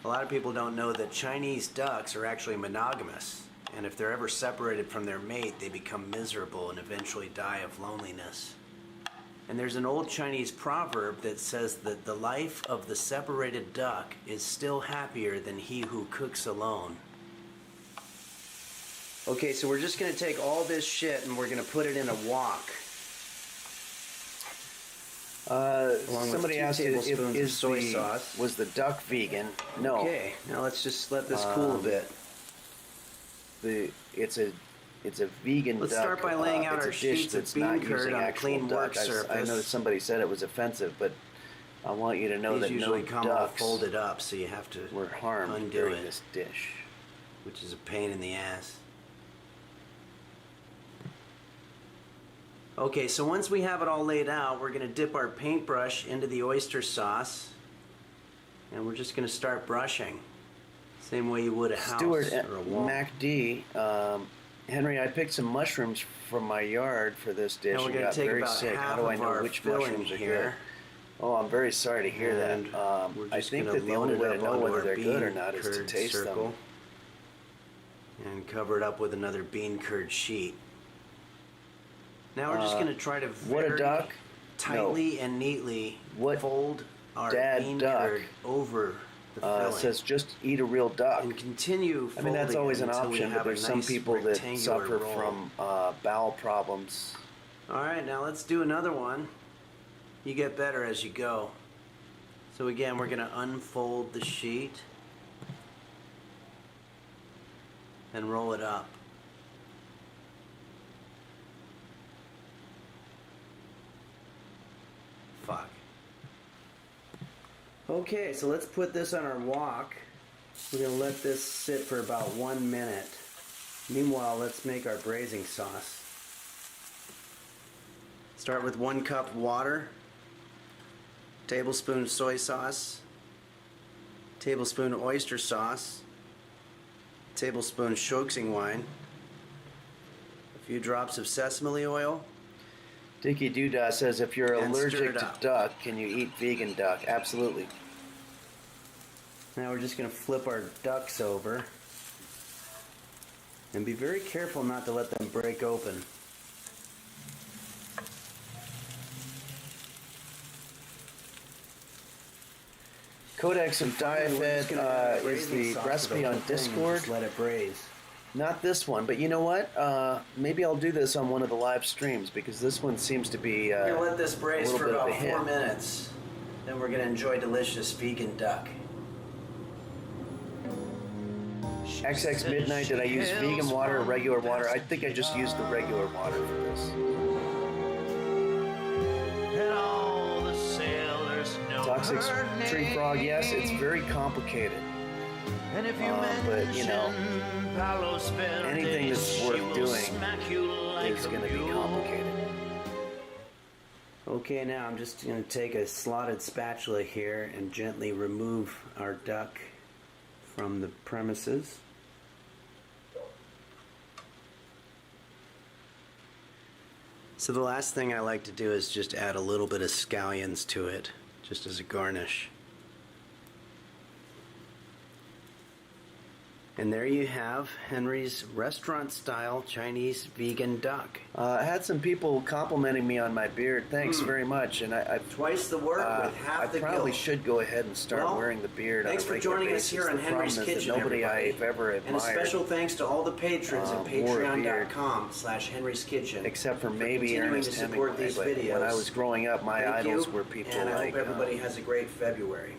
A lot of people don't know that Chinese ducks are actually monogamous, and if they're ever separated from their mate, they become miserable and eventually die of loneliness. And there's an old Chinese proverb that says that the life of the separated duck is still happier than he who cooks alone. Okay, so we're just gonna take all this shit and we're gonna put it in a wok. Somebody asked if soy sauce was the duck vegan? No. Okay, now let's just let this cool a bit. It's a vegan Let's duck. start by laying out it's our a dish sheets of that's bean not curd using on a actual clean work duck. I surface. know that somebody said it was offensive, but I want you to know These that no usually come all ducks folded up, so you have to were harmed undo during it, this dish. which is a pain in the ass. Okay, so once we have it all laid out, we're going to dip our paintbrush into the oyster sauce, and we're just going to start brushing. Same way you would a house Stuart or a wall. MacD, Henry, I picked some mushrooms from my yard for this dish Now we're and going got to take very about sick. half How do I of know our which filling mushrooms are here. good? Oh, I'm very sorry to hear And that. we're I just think gonna that the load only it way up to know onto whether our they're good or bean not is to curd taste circle, them. and cover it up with another bean curd sheet. Now we're just going to try to what a very duck? tightly and neatly What fold our dad bean duck, curd over the filling. says just eat a real duck. And continue I mean, that's folding always it an until we option, have but there's a some nice people that rectangular suffer roll. from bowel problems. All right, now let's do another one. You get better as you go. So again, we're going to unfold the sheet and roll it up. Fuck. Okay, so let's put this on our wok. We're going to let this sit for about 1 minute. Meanwhile, let's make our braising sauce. Start with 1 cup water, tablespoon soy sauce, tablespoon oyster sauce, tablespoon Shoxing wine, a few drops of sesame oil. Dicky Doodah says, if you're And stir allergic it to up. duck, can you eat vegan duck? Absolutely. Now we're just going to flip our ducks over and be very careful not to let them break open. Codex of We're just Diafed gonna add is braising the sauce to recipe whole on thing and Discord. just let it braise. Not this one, but you know what? Maybe I'll do this on one of the live streams because this one seems to be We're going to let this braise a little for bit of about a hit. 4 minutes. Then we're going to enjoy delicious vegan duck. XX Midnight, did I use vegan water or regular water? I think I just used the regular water for this. And all the sailors know Toxic her Tree name. Frog, yes, it's very complicated. And if you but, you know, mention Palos Verdes, anything that's she worth will doing smack you like is a going to be mule. complicated. Okay, now I'm just going to take a slotted spatula here and gently remove our duck from the premises. So the last thing I like to do is just add a little bit of scallions to it, just as a garnish. And there you have Henry's restaurant-style Chinese vegan duck. I had some people complimenting me on my beard. Thanks very much. And I Twice the work with half I the probably guilt. should go ahead and start Well, wearing the beard thanks on a for regular joining us basis. here on The Henry's problem is Kitchen, that nobody everybody. I've ever admired, And a special thanks to all the patrons at wore a beard. patreon.com/Henry's Kitchen. except for maybe continuing Ernest to support Hemingway. these But videos. when I was growing up, my Thank idols you, were people and I like hope everybody has a great February.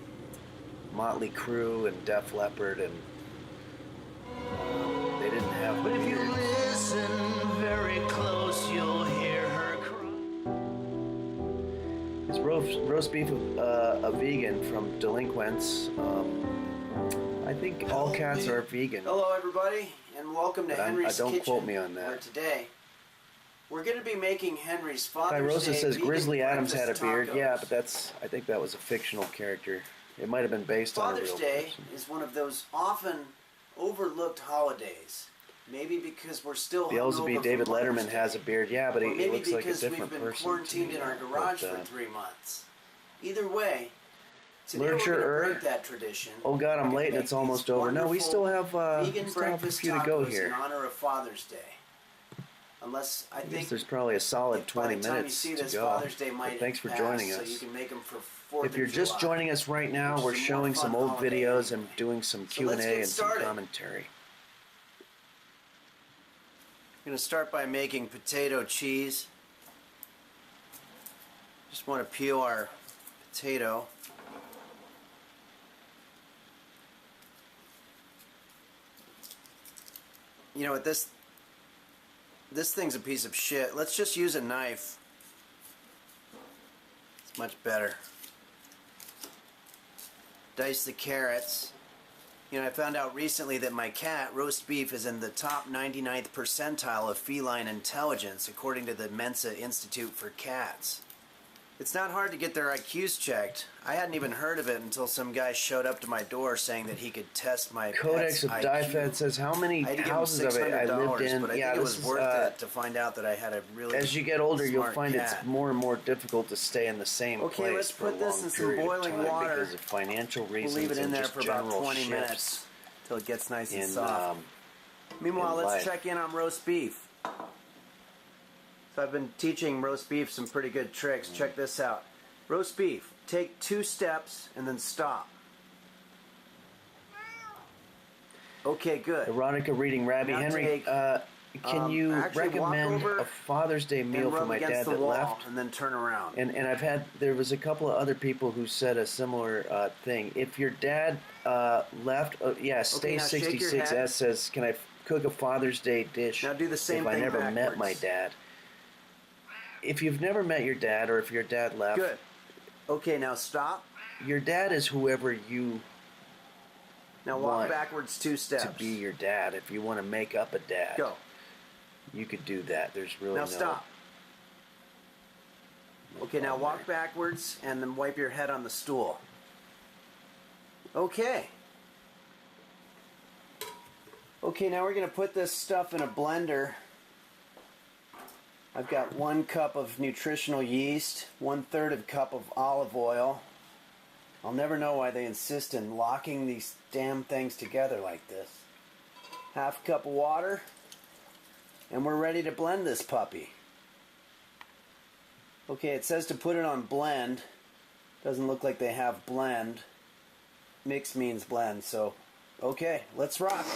Motley Crue and Def Leppard, and they didn't have But if you beards. listen very close, you'll hear her cry. Is roast beef a vegan from Delinquents? I think all cats are vegan. Hello, everybody, and welcome to But Henry's don't Kitchen. quote me on that. Where today we're going to be making Henry's Father's Tyrosa Day says vegan Grizzly Adams had a breakfast beard. tacos. Yeah, but I think that was a fictional character. It might have been based on a Father's real Day person. is one of those often overlooked holidays. Maybe because we're still Beelzebub hungover David from Mother's Letterman has a Day. beard. Yeah, but Or he maybe looks like a because different we've been person. quarantined to in me. our garage But, for 3 months. Either way, today Lurcher we're er. gonna break that tradition. Oh God, I'm We're late gonna and it's make almost these over. No, we still have vegan we still have a breakfast few to go tacos here. in honor of Father's Day. Unless I I guess think there's probably a solid if by 20 the time you minutes see to this, go. Father's Day But might thanks for pass, joining so us. you can make them for 4th If you're of just July. joining us right now, Which we're is a more showing some fun old holiday videos anyway. and doing some So let's Q&A get and some started. commentary. I'm going to start by making potato cheese. Just want to peel our potato. You know what, this thing's a piece of shit. Let's just use a knife. It's much better. Dice the carrots. You know, I found out recently that my cat, roast beef, is in the top 99th percentile of feline intelligence, according to the Mensa Institute for Cats. It's not hard to get their IQs checked. I hadn't even heard of it until some guy showed up to my door saying that he could test my Codex of pet's DieFed IQ. says, how many I had to give him houses of it I lived $600, in? but I Yeah, think it this was is, worth it to find out that I had a really as you get older, you'll smart find cat. it's more and more difficult to stay in the same Okay, place let's for put a this long in some period of boiling time water. because of financial We'll reasons leave it in and there just for about general 20 shifts minutes till it gets nice and in, soft. Meanwhile, in let's life. check in on roast beef. So I've been teaching roast beef some pretty good tricks. Check this out. Roast beef. Take 2 steps and then stop. Okay, good. Erotica reading Rabbi Now Henry. take, Can you actually walk recommend over a Father's Day meal and for rub my against dad the that wall left? and then turn around. And there was a couple of other people who said a similar thing. If your dad left, yeah, Stay now shake your 66S head. says, can I cook a Father's Day dish? Now do the same if I thing never met backwards. my dad. If you've never met your dad, or if your dad left, Good. Okay, now stop. your dad is whoever you Now walk want backwards 2 steps. to be your dad. If you want to make up a dad, Go. you could do that. There's really Now no. stop. Okay, now problem walk there. backwards and then wipe your head on the stool. Okay. Okay, now we're going to put this stuff in a blender. I've got 1 cup of nutritional yeast, 1/3 of a cup of olive oil. I'll never know why they insist in locking these damn things together like this. 1/2 cup of water, and we're ready to blend this puppy. Okay, it says to put it on blend. Doesn't look like they have blend. Mix means blend, so okay, let's rock.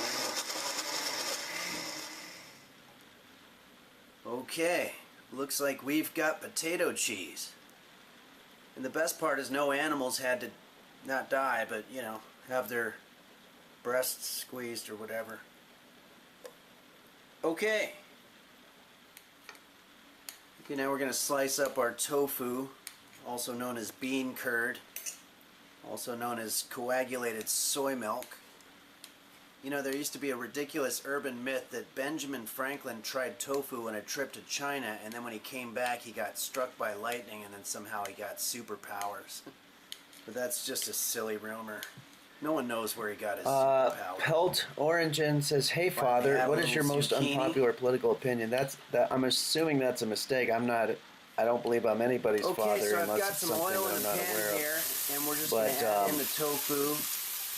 Okay, looks like we've got potato cheese. And the best part is no animals had to not die, but you know, have their breasts squeezed or whatever. Okay. Okay, now we're going to slice up our tofu, also known as bean curd, also known as coagulated soy milk. You know, there used to be a ridiculous urban myth that Benjamin Franklin tried tofu on a trip to China, and then when he came back, he got struck by lightning, and then somehow he got superpowers. But that's just a silly rumor. No one knows where he got his superpower. Pelt Origin says, "Hey Father, have what a is your little most zucchini? unpopular political opinion?" I'm assuming that's a mistake. I don't believe I'm anybody's Okay, father so I've unless got it's some something oil that in I'm the not pan aware of. here, and we're just But, going to add in the tofu.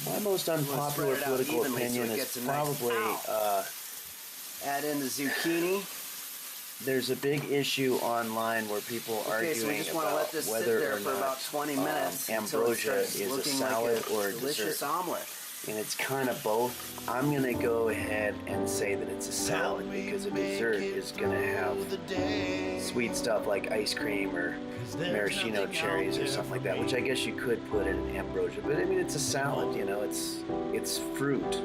My most unpopular spread it out political evenly so opinion it is gets a nice- probably Add in the zucchini. there's a big issue online where people Okay, so we arguing just want to about let this sit whether there or for not about 20 minutes until it ambrosia starts is a looking salad like or a delicious dessert. omelet. And it's kind of both. I'm going to go ahead and say that it's a salad because a dessert is going to have sweet stuff like ice cream or maraschino cherries or something like that, which I guess you could put in ambrosia. But I mean, it's a salad, you know, it's fruit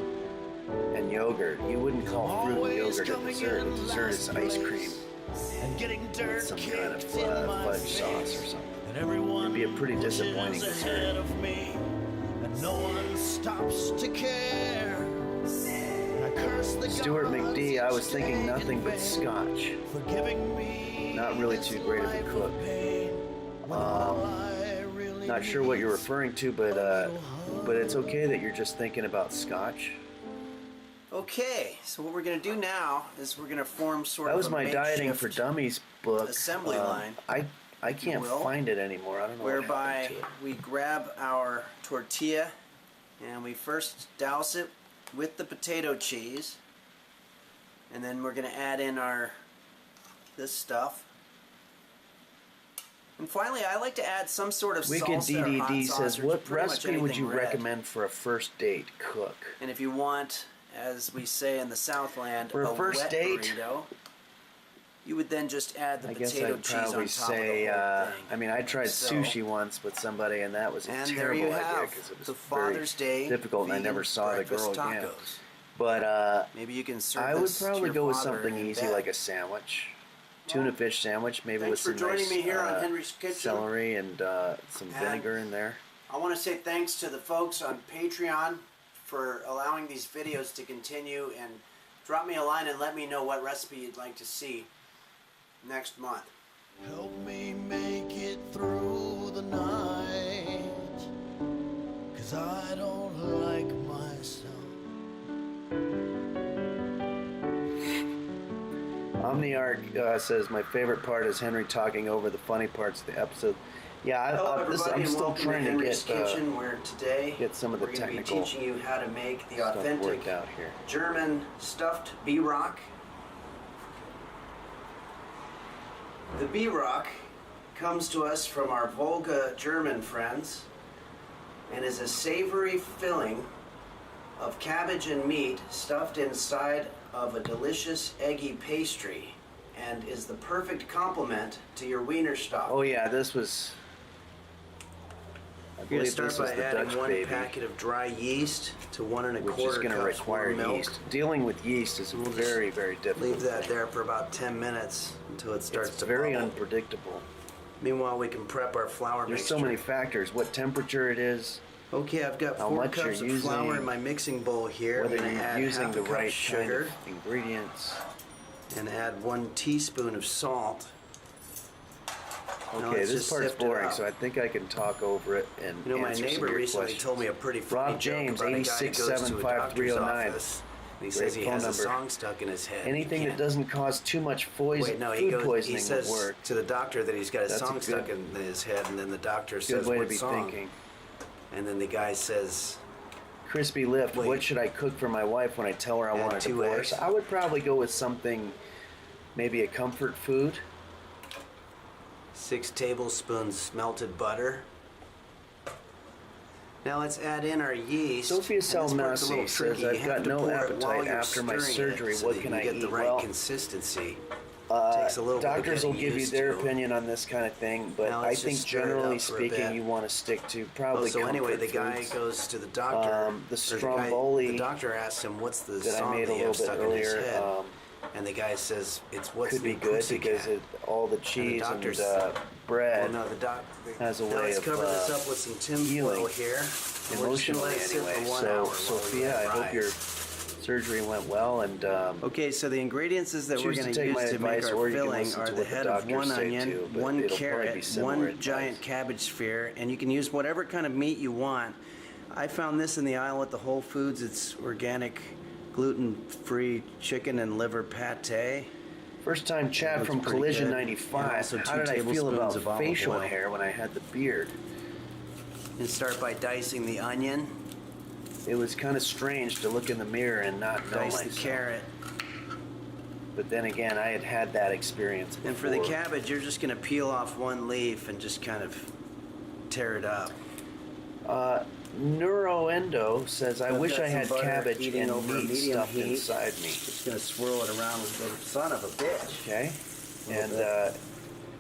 and yogurt. You wouldn't call fruit and yogurt a dessert. A dessert is ice cream with some kind of fudge sauce or something. It'd be a pretty disappointing dessert. No one stops to care. I curse the Stuart gods McD, I was each thinking day nothing in but vain scotch. for giving me Not really too great of a life cook. pain. When all I really Not sure what you're need is referring to, but it's okay that you're just thinking about scotch. Okay, so what we're going to do now is we're going to form sort That of was a my Dieting makeshift for Dummies book. assembly line. I I can't will, find it anymore. I don't know whereby what happened to it. we grab our tortilla and we first douse it with the potato cheese, and then we're going to add in this stuff. And finally, I like to add some sort of Wicked salsa or hot DDD sauce says, or what pretty much recipe would anything you red. recommend for a first date cook? And if you want, as we say in the Southland, For a first wet date? burrito, you would then just add the I guess potato I'd cheese on top probably of say, the whole thing. I mean, I tried So- sushi once with somebody, and that was a And there terrible you idea have because it was the very Father's Day difficult, and I vegan never saw the breakfast girl again. tacos. But Maybe you can serve I would this to probably your go with father something in easy bed. like a sandwich. Tuna fish sandwich, maybe Thanks with for some joining nice me here on Henry's Kitchen. celery and some vinegar in there. I want to say thanks to the folks on Patreon for allowing these videos to continue, and drop me a line and let me know what recipe you'd like to see next month. Help me make it through the night, 'cause I don't like myself. Omniarch says my favorite part is Henry talking over the funny parts of the episode. Yeah, Hello, everybody, I'm and still welcome trying to Henry's get Kitchen, where today get some of the we're gonna technical be teaching you how to make the stuff authentic worked out here. German stuffed bee-rock. The bee-rock comes to us from our Volga German friends and is a savory filling of cabbage and meat stuffed inside of a delicious eggy pastry, and is the perfect complement to your Wiener stock. Oh yeah, this was. I You're going to believe start this was by the adding Dutch one baby, packet of dry yeast to 1 1/4 which is going to cups require warm milk. yeast. Dealing with yeast is We'll just very, very difficult. Leave that there for about 10 minutes until it starts It's to very bubble. unpredictable. Meanwhile, we can prep our flour There's mixture. so many factors. What temperature it is, Okay, I've got how 4 much you're cups of flour using, in my mixing bowl here. whether I'm going to you're add using half the a cup right sugar kind of ingredients. and add 1 teaspoon of salt. Now Okay, let's this just part's sift it boring, out. so I think I can talk over it and You know, my answer some neighbor of your recently questions. told me a pretty funny Rob joke James, about a guy who goes to a doctor's 8675-309. office, and he Great says he phone has a number. song stuck in his head. Anything He that can't- doesn't cause too much Wait, no, food he poisoning says would work. to the doctor that he's got a That's a song good- stuck in his head, and then the doctor Good says, way to "What be song?" thinking. And then the guy says, Crispy Lift, Wait. what should I cook for my wife when I tell her I Add want a 2 divorce? eggs. I would probably go with something, maybe a comfort food. 6 tablespoons melted butter. Now let's add in our yeast. Sophia And this part's a Salmasi little says, tricky. You "I've have got to no pour it while appetite you're after my stirring surgery. it so What that can you I get eat?" the right Well, consistency. Takes a little bit of doctors will getting give you used their to. opinion on this kind of thing, but Now I let's think just stir it generally up for a speaking, bit. you want to stick to Oh, probably so anyway, comfort the guy foods. goes to the doctor. The or the stromboli doctor asks him, "What's the that I song made a that you have little bit stuck in his earlier, head?" And the guy says, "It's what's could the be good Pussycat?" because all the cheese and doctor's- bread Well, no, the doc has a now way let's of cover this up with some tin healing foil here. And we're just gonna emotionally let it sit anyway. for 1 So, hour while we Sophia, let I it hope your rise. surgery went well, and Okay, so the ingredients that we're choose to going to take use my to make advice, our or you can filling listen are to the what the head of doctors 1 say onion, too, but 1 it'll probably be carrot, similar 1 advice. giant cabbage sphere, and you can use whatever kind of meat you want. I found this in the aisle at the Whole Foods. It's organic, gluten-free chicken and liver pate. first time Chad Looks from pretty Collision good. 95. And also How 2 did I feel tablespoons about of olive facial oil. hair when I had the beard? And start by dicing the onion, It was kind of strange to look in the mirror and not know dice the myself. carrot. But then again, I had that experience before. And for the cabbage, you're just going to peel off 1 leaf and just kind of tear it up. Neuroendo says, I I've wish got I some had butter cabbage heating and over meat medium stuffed heat. inside me. Just going to swirl it around with the son of a bitch. Okay? And bit.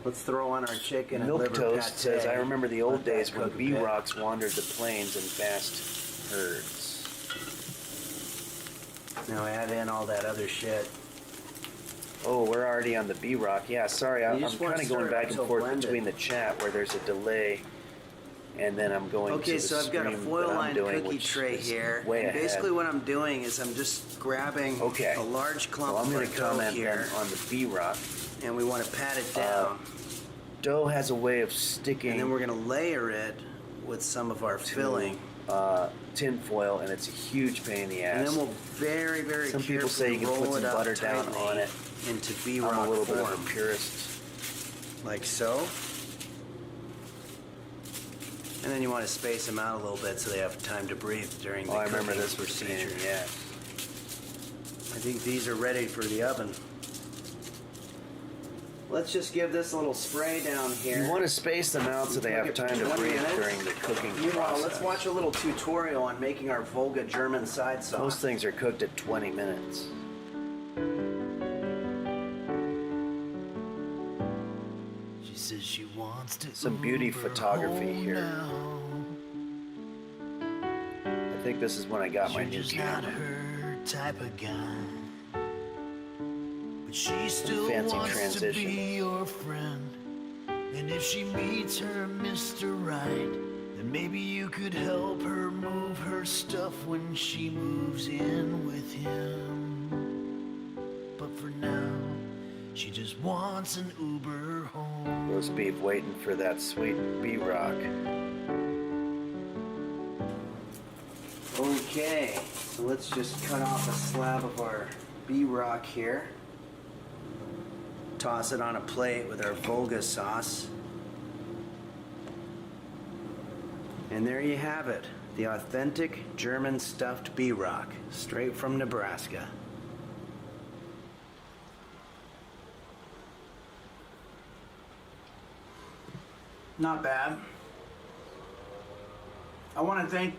Let's throw on our chicken and Milk liver Toast pate. says, I remember the old Let that days when cook a bit. bee-rocks wandered the plains in vast herds. Now add in all that other shit. Oh, we're already on the bee-rock. Yeah, sorry, I'm just wanna kind of stir going it back up and till forth blended. between the chat where there's a delay, and then I'm going to Okay, the so I've got a stream foil that I'm lined doing, cookie which tray is here. way And ahead. basically what I'm doing is I'm just grabbing Okay. a large clump Well, I'm of going our to dough comment here, then on the bee-rock. and we want to pat it down. Dough has a way of sticking And then we're going to layer it with some of our filling. tin foil, and it's a huge pain in the ass. And then we'll very, very Some people say you can carefully put roll some it up butter down tightly on it. into I'm bee-rock a little bit form, of a purist. like so. And then you want to space them out a little bit so they have time to breathe during the I remember cooking this procedure. procedure. Yeah. I think these are ready for the oven. Let's just give this a little spray down here. You want to space them out so they have time to 20 breathe minutes. during the cooking Meanwhile, process. let's watch a little tutorial on making our Volga German side sauce. Most things are cooked at 20 minutes. She says she wants to Some beauty Uber photography home here. now. I think this is when I got my You're new just not camera. her type of guy, but she still Fancy wants transition. to be your friend. And if she meets her Mr. Right, then maybe you could help her move her stuff when she moves in with him. But for now, she just wants an Uber home. Roast beef waiting for that sweet B-Rock. Okay, so let's just cut off a slab of our B-Rock here. Toss it on a plate with our Volga sauce. And there you have it, the authentic German stuffed B-Rock, straight from Nebraska. Not bad. I want to thank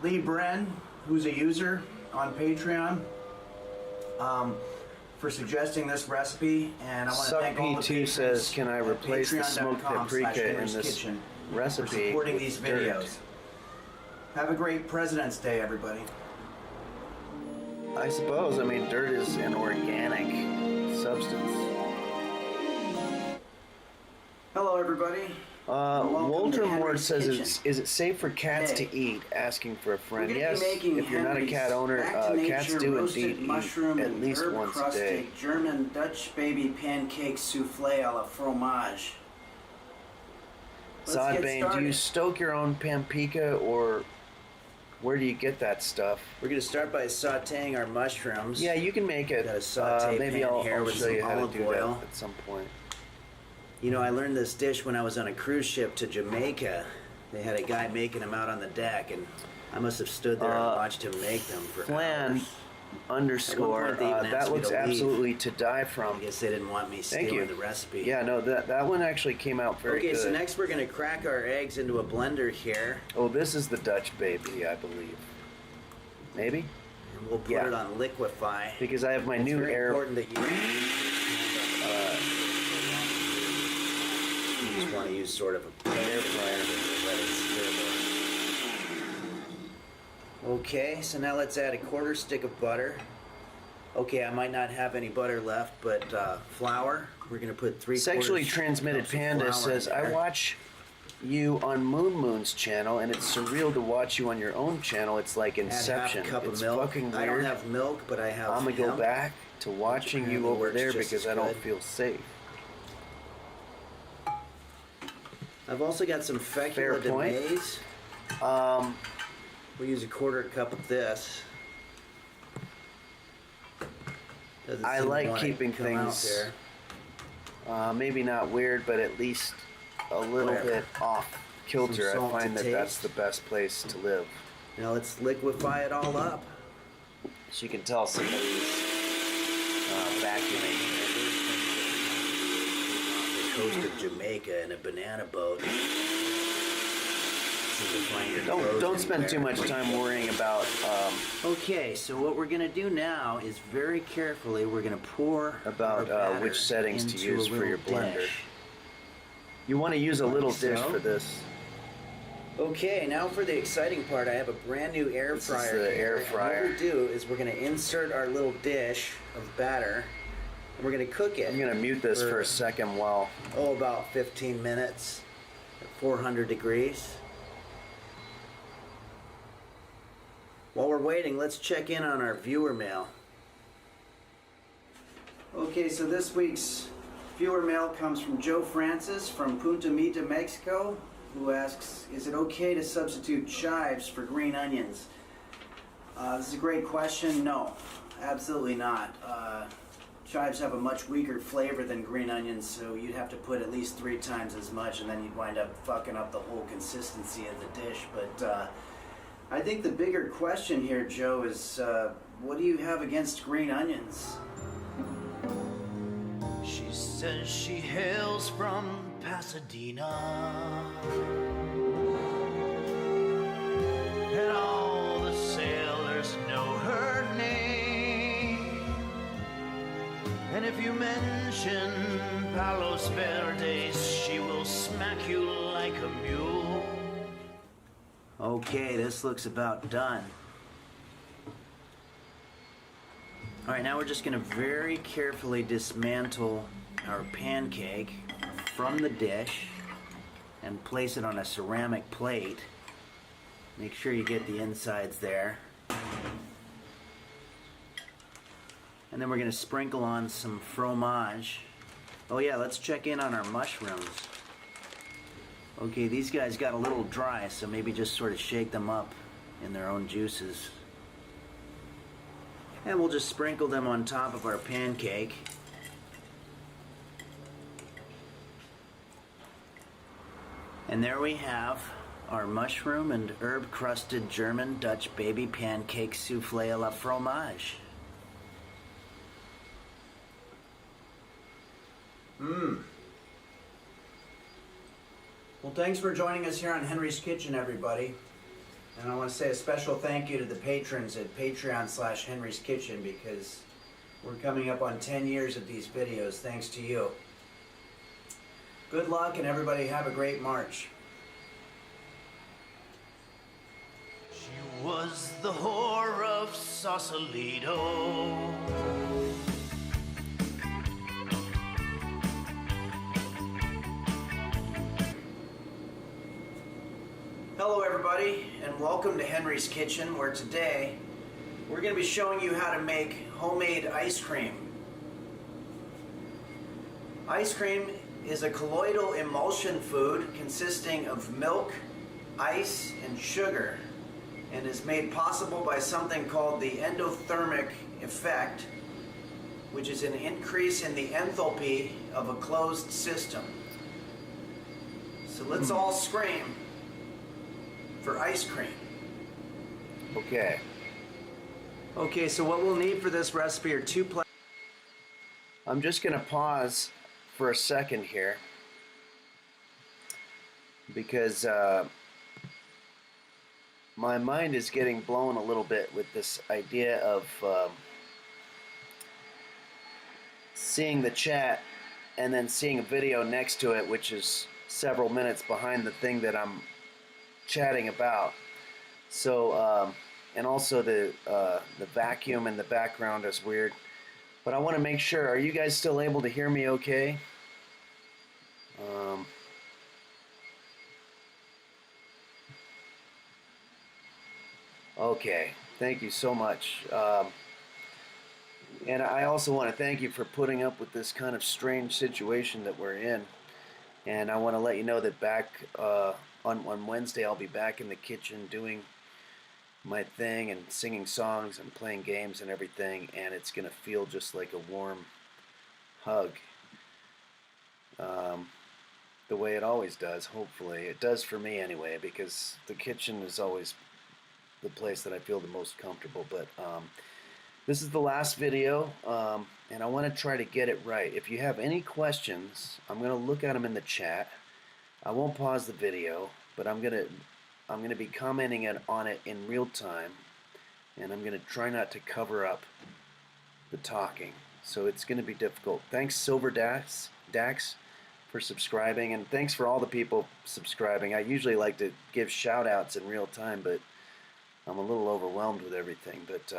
Lee Bren, who's a user on Patreon, for suggesting this recipe, and I want to thank all the Sup P2 patrons says, can I at replace the smoked paprika in this patreon.com/Henry'sKitchen for recipe supporting with these dirt? videos. Have a great President's Day, everybody. I suppose. I mean, dirt is an organic substance. Hello, everybody. Welcome Walter to Moore Henry's says, Kitchen. is it safe for cats Today, to eat? Asking for a friend. We're gonna Yes, be making if you're not a Henry's cat owner, back to cats nature do roasted indeed mushroom eat at and least herb once a crusted day. German Dutch baby pancake souffle a la fromage. Let's Sod get Bane, do you started. stoke your own paprika, or where do you get that stuff? We're gonna start by sautéing our mushrooms. Yeah, you can make it. Got a saute Maybe pan I'll here with show you some how to olive do oil. that at some point. You know, I learned this dish when I was on a cruise ship to Jamaica. They had a guy making them out on the deck, and I must have stood there and watched him make them for Flan hours. underscore. At one point, they even That asked me looks to leave. absolutely to die from. I guess they didn't want me Thank stealing you. the recipe. Yeah, no, that one actually came out very Okay, good. so next we're gonna crack our eggs into a blender here, Oh, this is the Dutch baby, I believe. Maybe? and we'll put Yeah. it on liquefy. Because I have my It's new very air. important that you just want to use sort of a air fryer to let it stir. Okay, so now let's add a quarter stick of butter. Okay, I might not have any butter left, but flour. We're gonna put 3/4 Sexually Transmitted cups of Panda flour says, in I there. watch you on Moon Moon's channel, and it's surreal to watch you on your own channel. It's like Add half Inception. a cup It's of milk. fucking I don't weird. have milk, but I have I'm gonna go hemp. back to watching you apparently over works there just because as I don't good. feel safe. I've also got some Fair fecula de point. maize. We'll use a quarter cup of this. Doesn't I seem to like wanna keeping come out things there. maybe not weird, but at least a little Whatever. bit off kilter. Some I salt find to that that's taste. the best place to live. Now let's liquefy it all up. As you can tell, somebody's vacuuming. The coast of Jamaica in a banana boat. So you'll find your Don't clothes spend too anywhere. much time worrying about Okay, so what we're gonna do now is very carefully we're gonna pour About, our batter which settings to into use a for your little blender. dish. You want to use a little Like dish so. for this. Okay, now for the exciting part, I have a brand new air This is fryer. the here, air and fryer. what we do is we're gonna insert our little dish of batter, and we're gonna cook it. I'm gonna mute this for a second while. about 15 minutes at 400 degrees. While we're waiting, let's check in on our viewer mail. Okay, so this week's viewer mail comes from Joe Francis from Punta Mita, Mexico, who asks, is it okay to substitute chives for green onions? This is a great question. No, absolutely not. chives have a much weaker flavor than green onions, so you'd have to put at least 3 times as much, and then you'd wind up fucking up the whole consistency of the dish. But I think the bigger question here, Joe, is what do you have against green onions? She says she hails from Pasadena, and all the sailors know her name. And if you mention Palos Verdes, she will smack you like a mule. Okay, this looks about done. All right, now we're just gonna very carefully dismantle our pancake from the dish and place it on a ceramic plate. Make sure you get the insides there. And then we're gonna sprinkle on some fromage. Oh yeah, let's check in on our mushrooms. Okay, these guys got a little dry, so maybe just sort of shake them up in their own juices. And we'll just sprinkle them on top of our pancake. And there we have our mushroom and herb crusted German Dutch baby pancake souffle à la fromage. Well, thanks for joining us here on Henry's Kitchen, everybody. And I want to say a special thank you to the patrons at Patreon/Henry's Kitchen, because we're coming up on 10 years of these videos thanks to you. Good luck, and everybody have a great March. She was the whore of Sausalito. Hello everybody, and welcome to Henry's Kitchen, where today we're going to be showing you how to make homemade ice cream. Ice cream is a colloidal emulsion food consisting of milk, ice, and sugar, and is made possible by something called the endothermic effect, which is an increase in the enthalpy of a closed system. So let's all scream for ice cream. Okay. Okay, so what we'll need for this recipe are 2 I'm just going to pause for a second here because my mind is getting blown a little bit with this idea of seeing the chat and then seeing a video next to it, which is several minutes behind the thing that I'm chatting about. So and also the vacuum in the background is weird, but I want to make sure, are you guys still able to hear me okay? Okay, thank you so much. And I also want to thank you for putting up with this kind of strange situation that we're in. And I want to let you know that back on Wednesday I'll be back in the kitchen doing my thing and singing songs and playing games and everything, and it's going to feel just like a warm hug. The way it always does, hopefully. It does for me anyway, because the kitchen is always the place that I feel the most comfortable. But this is the last video, and I want to try to get it right. If you have any questions, I'm going to look at them in the chat. I won't pause the video, but I'm going to be commenting on it in real time, and I'm going to try not to cover up the talking. So it's going to be difficult. Thanks, Silver Dax, for subscribing, and thanks for all the people subscribing. I usually like to give shout outs in real time, but I'm a little overwhelmed with everything. But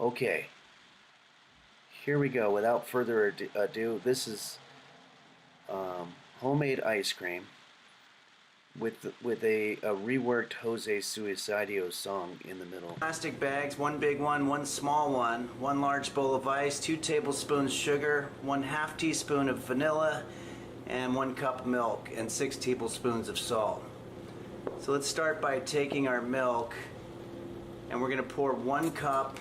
okay, here we go. Without further ado, this is homemade ice cream with a reworked Jose Suicidio song in the middle. Plastic bags, 1 big one, 1 small one, 1 large bowl of ice, 2 tablespoons sugar, 1/2 teaspoon of vanilla, and 1 cup milk, and 6 tablespoons of salt. So let's start by taking our milk, and we're gonna pour 1 cup.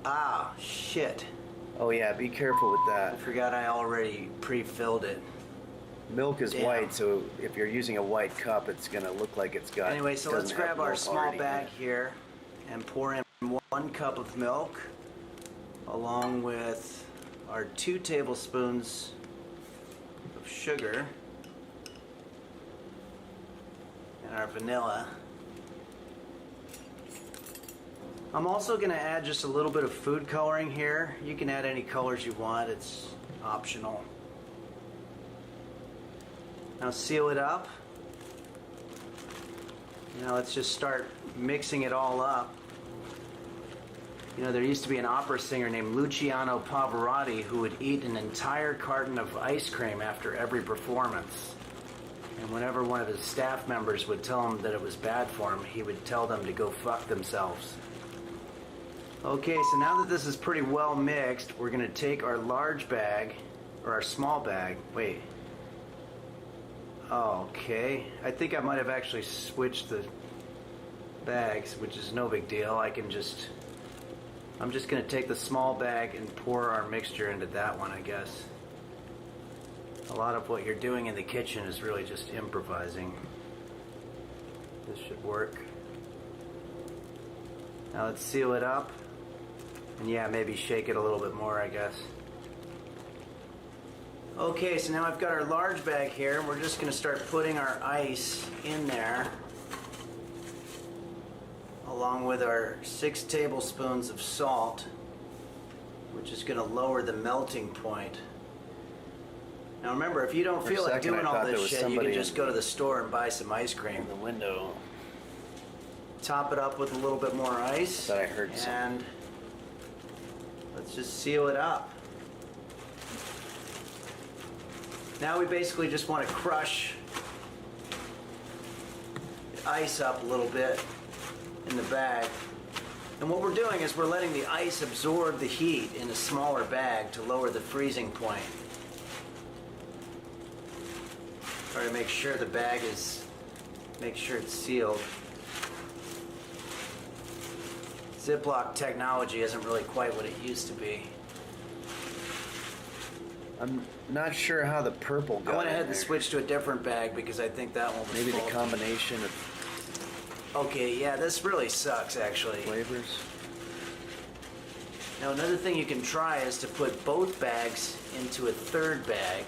Ah, shit. Oh yeah, be careful with I that. forgot I already pre-filled it. Milk is Damn. white, so if you're using a white cup, it's gonna look like it's got. Anyway, so let's doesn't have grab our milk small already in bag it. here and pour in 1 cup of milk along with our 2 tablespoons of sugar and our vanilla. I'm also going to add just a little bit of food coloring here. You can add any colors you want, it's optional. Now seal it up. Now let's just start mixing it all up. You know, there used to be an opera singer named Luciano Pavarotti who would eat an entire carton of ice cream after every performance. And whenever one of his staff members would tell him that it was bad for him, he would tell them to go fuck themselves. Okay, so now that this is pretty well mixed, we're going to take our large bag, or our small bag, wait. Okay, I think I might have actually switched the bags, which is no big deal. I'm just going to take the small bag and pour our mixture into that one, I guess. A lot of what you're doing in the kitchen is really just improvising. This should work. Now let's seal it up. And yeah, maybe shake it a little bit more, I guess. Okay, so now I've got our large bag here, and we're just going to start putting our ice in there, along with our 6 tablespoons of salt, which is going to lower the melting point. Now remember, if you don't For a feel like second, I doing all thought there this was shit, you somebody can just in- go to the store and buy some ice cream. In the window. Top it up with a little bit more ice. Thought I heard something. And let's just seal it up. Now we basically just want to crush the ice up a little bit in the bag. And what we're doing is we're letting the ice absorb the heat in a smaller bag to lower the freezing point. Try to make sure the bag make sure it's sealed. Ziploc technology isn't really quite what it used to be. I'm not sure how the purple got I went ahead in and there. switched to a different bag because I think that one was Maybe the faulty. combination of Okay, yeah, this really sucks actually. flavors. Now another thing you can try is to put both bags into a third bag.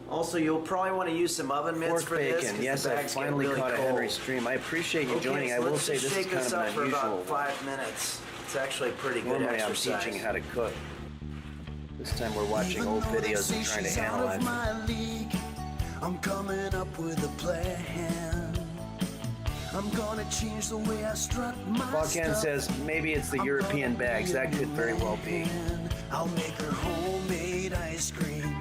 Also, you'll probably want to use some oven mitts Pork for this. bacon. 'Cause Yes, the I bags get finally really caught a cold. Henry stream. I appreciate you Okay, joining. so I will let's say just this is shake kind this of up an for unusual about one. 5 minutes. It's actually a pretty good Normally exercise. I'm teaching how to cook. This time we're watching old videos and trying to analyze them. my league, I'm coming up with a plan. I'm gonna change the way I strut my Volcan stuff. says maybe it's the I'm European gonna bags. be a That could very well be. man. I'll make her homemade ice cream.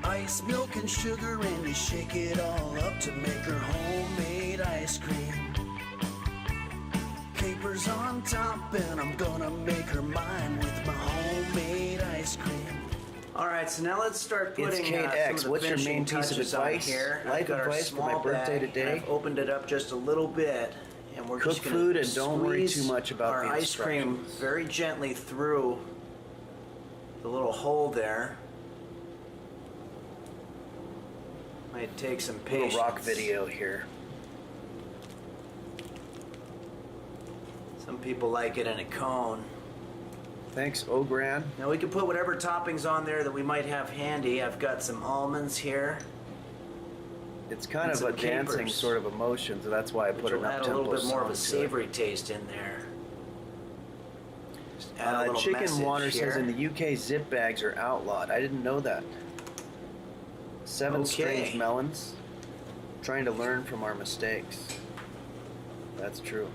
Ice, milk, and sugar, and you shake it all up to make her homemade ice cream. Capers on top, and I'm gonna make her mine with my homemade ice cream. All right, so now let's start putting Kate some X. of the What's your finishing main piece of touches on advice? here. Life I've got our advice for my small birthday bag, today? and I've opened it up just a little bit, and we're Cook just gonna food and don't worry squeeze too much about our the ice cream instructions. very gently through the little hole there. Might take some patience. Little rock video here. Some people like it in a cone. Thanks, Ogran. Now we can put whatever toppings on there that we might have handy. I've got some almonds here. It's kind And of a some dancing capers. sort of emotion, so that's why I Which put an will add a up-tempo little bit more of a song to it. savory taste in there. Just add a little Chicken message Water here. says in the UK zip bags are outlawed. I didn't know that. Seven Okay. strange melons. Trying to learn from our mistakes. That's true.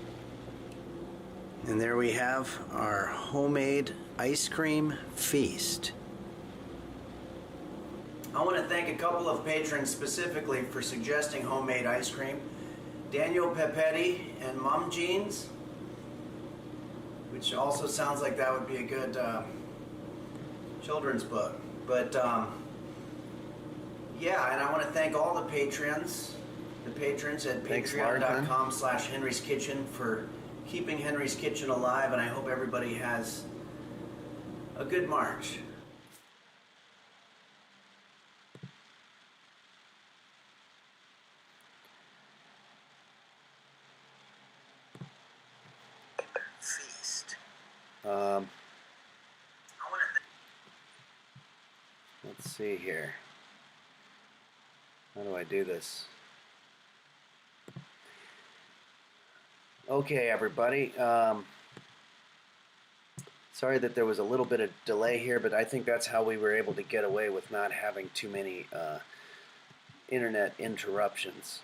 And there we have our homemade ice cream feast. I want to thank a couple of patrons specifically for suggesting homemade ice cream. Daniel Pepetti and Mom Jeans, which also sounds like that would be a good children's book. But yeah, and I want to thank all the patrons at Thanks, patreon.com/Henry's Kitchen for keeping Henry's Kitchen alive, and I hope everybody has a good March. Feast. Let's see here. How do I do this? Okay, everybody. Sorry that there was a little bit of delay here, but I think that's how we were able to get away with not having too many internet interruptions.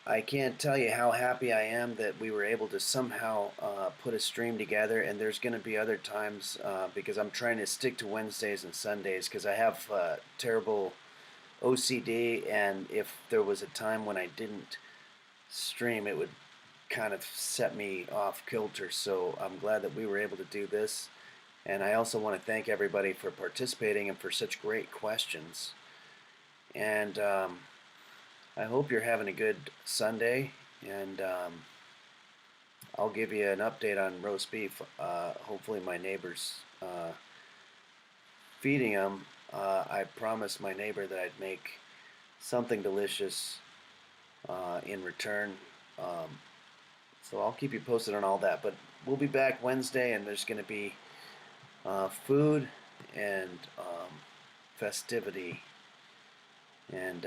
I can't tell you how happy I am that we were able to somehow put a stream together, and there's going to be other times because I'm trying to stick to Wednesdays and Sundays because I have terrible OCD, and if there was a time when I didn't stream, it would kind of set me off kilter. So I'm glad that we were able to do this, and I also want to thank everybody for participating and for such great questions. And I hope you're having a good Sunday, and I'll give you an update on roast beef. Hopefully my neighbor's feeding them. I promised my neighbor that I'd make something delicious in return. So I'll keep you posted on all that. But we'll be back Wednesday, and there's going to be food and festivity. And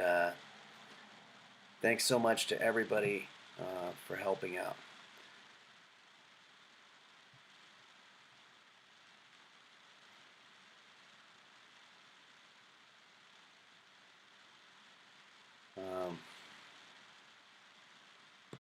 thanks so much to everybody for helping out.